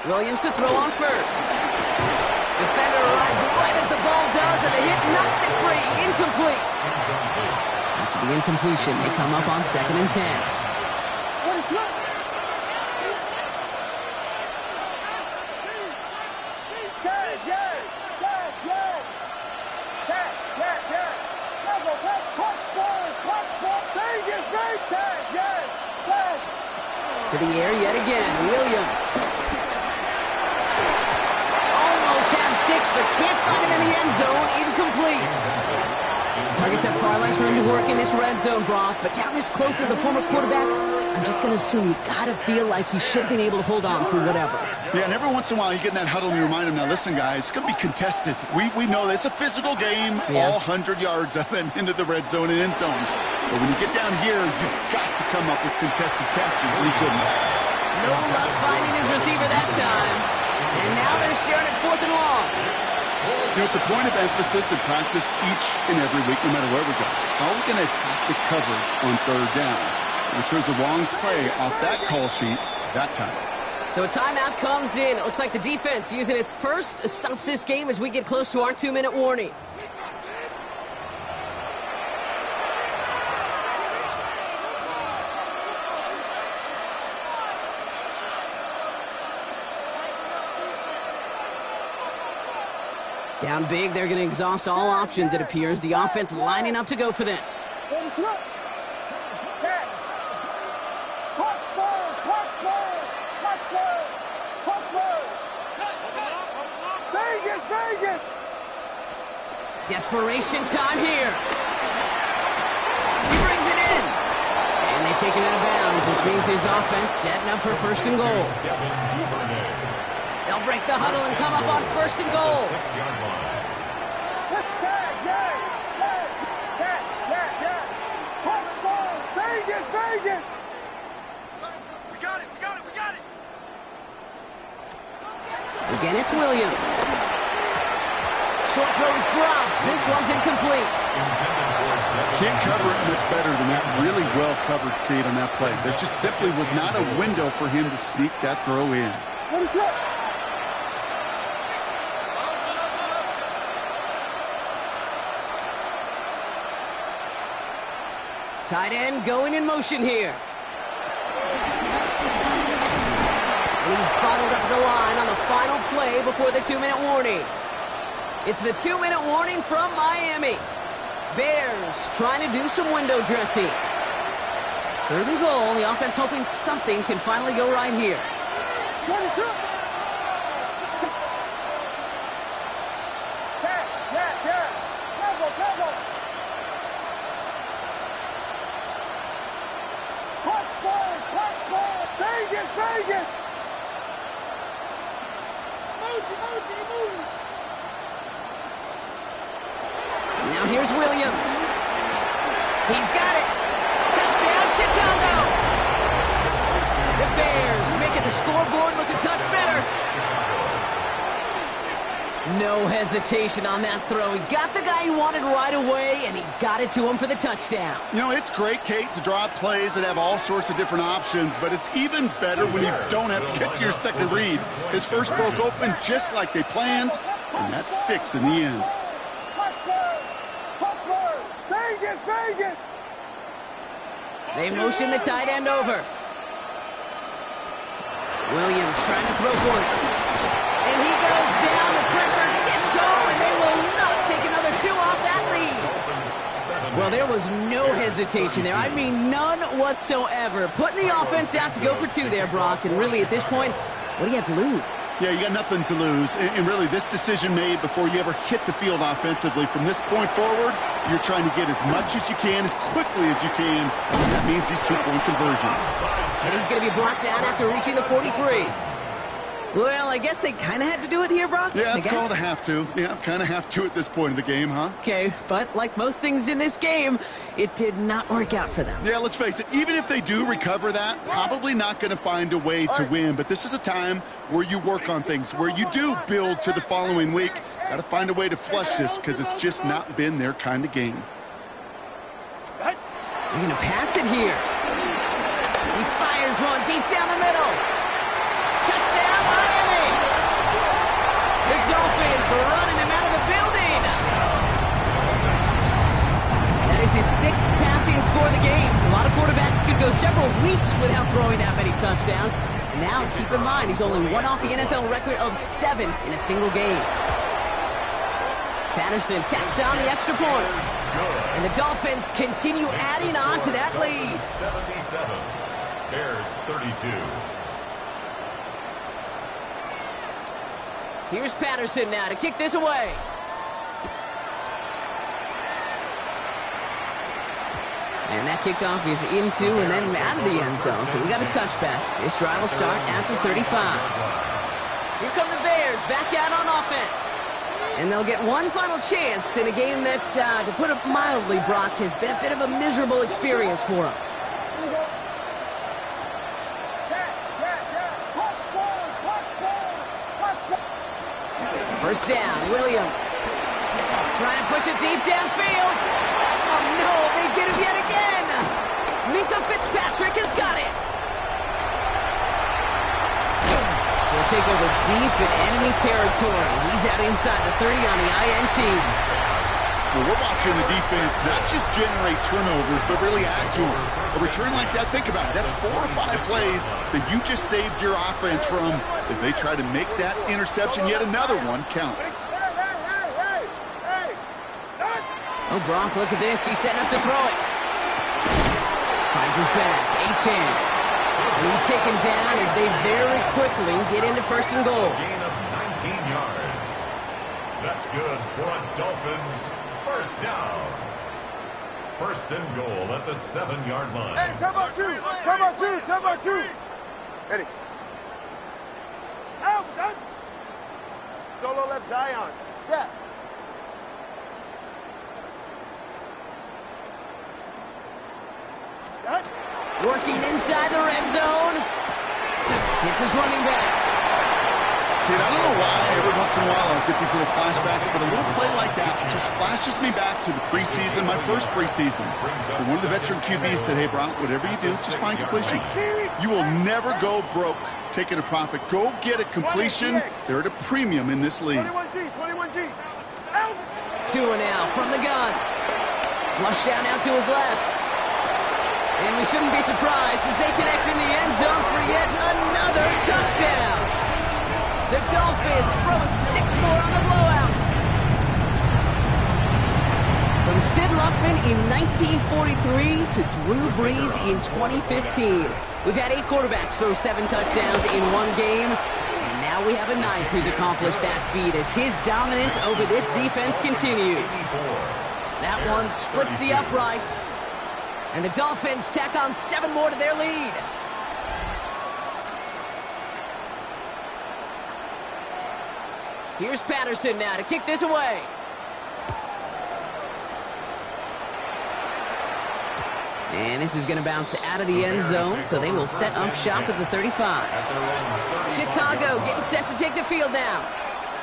Williams to throw on first. Defender arrives right as the ball does, and the hit knocks it free. Incomplete. After the incompletion, they come up on 2nd and 10. To the air yet again, Williams. Almost had 6, but can't find him in the end zone. Incomplete. Targets have far less room to work in this red zone, Brock, but down this close as a former quarterback, I'm just going to assume you got to feel like he should have been able to hold on through whatever. Yeah, and every once in a while you get in that huddle and you remind him, now listen, guys, it's going to be contested. We know this. It's a physical game, all 100 yards up and into the red zone and end zone. But when you get down here, you've got to come up with contested catches, and he couldn't. No luck finding his receiver that time. And now they're staring at 4th and long. You know, it's a point of emphasis in practice each and every week, no matter where we go. How are we going to attack the coverage on 3rd down? We chose the wrong play off that call sheet that time. So a timeout comes in. It looks like the defense using its first stops this game as we get close to our 2-minute warning. Down big, they're going to exhaust all options, it appears. The offense lining up to go for this. Desperation time here. He brings it in. And they take him out of bounds, which means his offense setting up for 1st and goal. They'll break the huddle and come up on 1st and goal. 6-yard line. Again, it's Williams. Short throw is dropped. This one's incomplete. Can't cover it much better than that. Really well covered, Kate, on that play. There just simply was not a window for him to sneak that throw in. What is that? Tight end going in motion here. And he's bottled up the line on the final play before the 2-minute warning. It's the 2-minute warning from Miami. Bears trying to do some window dressing. 3rd and goal. The offense hoping something can finally go right here. Now here's Williams. He's got it. Touchdown, Chicago. The Bears making the scoreboard look a touch better. No hesitation on that throw. He got the guy he wanted right away, and he got it to him for the touchdown. You know, it's great, Kate, to draw up plays that have all sorts of different options, but it's even better when you don't have to get to your second read. His first broke open just like they planned, and that's 6 in the end. They motion the tight end over. Williams trying to throw for it. And he goes down. The pressure gets home, and they will not take another 2 off that lead. Well, there was no hesitation there. I mean, none whatsoever. Putting the offense out to go for 2 there, Brock. And really, at this point, what do you have to lose? Yeah, you got nothing to lose. And really, this decision made before you ever hit the field offensively. From this point forward, you're trying to get as much as you can, as quickly as you can. And that means these 2-point conversions. And he's going to be blocked down after reaching the 43. Well, I guess they kind of had to do it here, Brock. Yeah, it's called a have to. Yeah, kind of have to at this point of the game, huh? Okay, but like most things in this game, it did not work out for them. Yeah, let's face it. Even if they do recover that, probably not going to find a way to win. But this is a time where you work on things, where you do build to the following week. Got to find a way to flush this because it's just not been their kind of game. They're going to pass it here. He fires one deep down the middle. Touchdown, Miami! his 6th passing score of the game. A lot of quarterbacks could go several weeks without throwing that many touchdowns. And now, keep in mind, he's only one off the NFL record of 7 in a single game. Patterson tacks on the extra point. And the Dolphins continue adding on to that lead. 77. Bears 32. Here's Patterson now to kick this away. And that kickoff is into and then out of the end zone. So we got a touchback. This drive will start at the 35. Here come the Bears back out on offense. And they'll get one final chance in a game that, to put it mildly, Brock, has been a bit of a miserable experience for them. First down, Williams. Trying to push it deep downfield. Oh no, they get him yet again. Minka Fitzpatrick has got it. We'll take over deep in enemy territory. He's out inside the 30 on the INT. Well, we're watching the defense not just generate turnovers, but really add to them. A return like that, think about it. That's 4 or 5 plays that you just saved your offense from as they try to make that interception, yet another one, count. Oh, Brock, look at this. He's setting up to throw it. Finds his back. Achane. And he's taken down as they very quickly get into first and goal. Gain of 19 yards. That's good for a Dolphins first down. First and goal at the 7-yard line. Hey, turbo 2, turbo 2, turbo 2. Ready. Out, done. Solo left Zion. Step. Set. Working inside the red zone. Hits his running back. Kid, I don't know why every once in a while I'll get these little flashbacks, but a little play like that just flashes me back to the preseason, my first preseason. And one of the veteran QBs said, hey, Brock, whatever you do, just find completions. You will never go broke taking a profit. Go get a completion. They're at a premium in this league. 21G, 21G. Out. 2 and out from the gun. Flush down out to his left. And we shouldn't be surprised as they connect in the end zone for yet another touchdown. The Dolphins throwing 6 more on the blowout. From Sid Luckman in 1943 to Drew Brees in 2015. We've had 8 quarterbacks throw 7 touchdowns in one game. And now we have a 9th who's accomplished that feat as his dominance over this defense continues. That one splits the uprights. And the Dolphins tack on 7 more to their lead. Here's Patterson now to kick this away. And this is going to bounce out of the end zone, so they will set up shop at the 35. Chicago getting set to take the field now.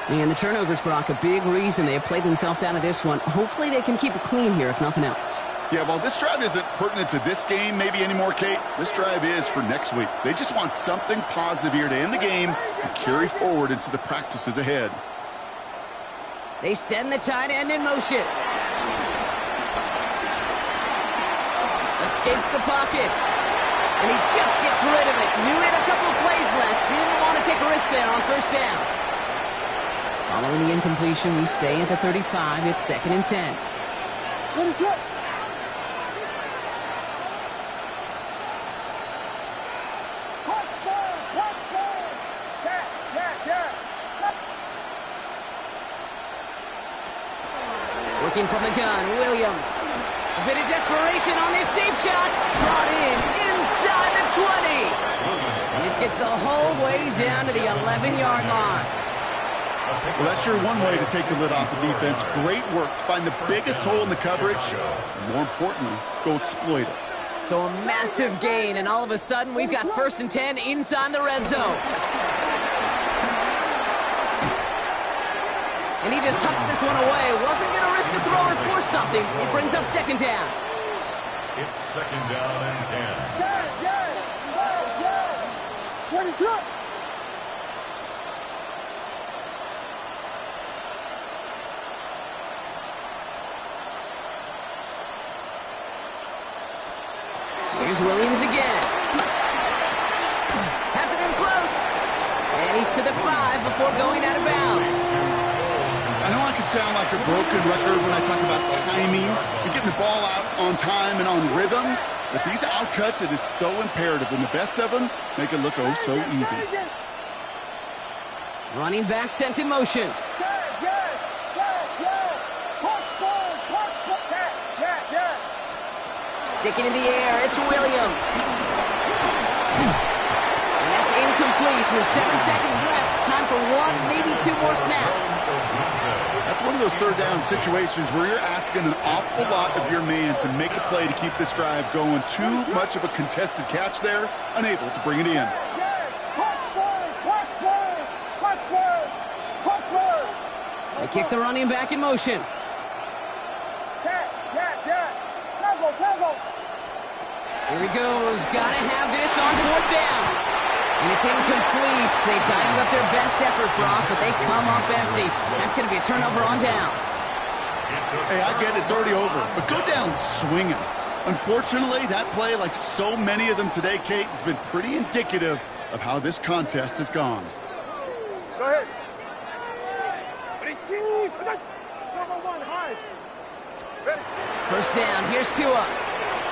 And the turnovers, Brock, a big reason they have played themselves out of this one. Hopefully they can keep it clean here, if nothing else. Yeah, well, this drive isn't pertinent to this game maybe anymore, Kate. This drive is for next week. They just want something positive here to end the game and carry forward into the practices ahead. They send the tight end in motion. Escapes the pocket. And he just gets rid of it. Knew he had a couple of plays left. Didn't want to take a risk there on first down. Following the incompletion, we stay at the 35. It's 2nd and 10. What is it? Working from the gun, Williams. A bit of desperation on this deep shot. Brought in inside the 20. And this gets the whole way down to the 11-yard line. Well, that's sure one way to take the lid off the defense. Great work to find the biggest hole in the coverage. And more importantly, go exploit it. So a massive gain, and all of a sudden, we've got 1st and 10 inside the red zone. And he just hucks this one away. Wasn't going to risk a throw or force something. It brings up 2nd down. It's 2nd down and 10. What is up? Here's Williams again. Has it in close. And he's to the 5 before going out of bounds. I know I can sound like a broken record when I talk about timing and getting the ball out on time and on rhythm, but these outcuts, it is so imperative, and the best of them make it look oh so easy. Running back sent in motion. Sticking in the air, it's Williams. And that's incomplete with 7 seconds left. Time for 1, maybe 2 more snaps. That's one of those third down situations where you're asking an awful lot of your man to make a play to keep this drive going. Too much of a contested catch there, unable to bring it in. They kick the running back in motion. Here he goes. Gotta have this on 4th down. And it's incomplete. They dialed up their best effort, Brock, but they come up empty. That's going to be a turnover on downs. Hey, I get it. It's already over. But go down swinging. Unfortunately, that play, like so many of them today, Kate, has been pretty indicative of how this contest has gone. Go ahead. First down. Here's Tua.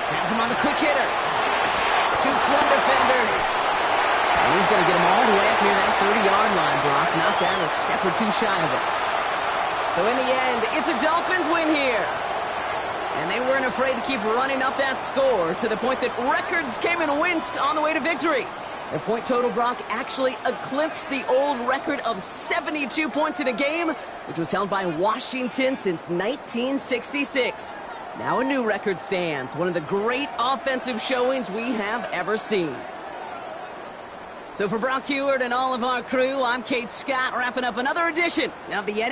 Has him on the quick hitter. Jukes one defender. And he's going to get him all the way up near that 30-yard line, Brock. Not that a step or two shy of it. So in the end, it's a Dolphins win here. And they weren't afraid to keep running up that score to the point that records came and went on the way to victory. Their point total, Brock, actually eclipsed the old record of 72 points in a game, which was held by Washington since 1966. Now a new record stands, one of the great offensive showings we have ever seen. So for Brock Heward and all of our crew, I'm Kate Scott, wrapping up another edition of the NFL.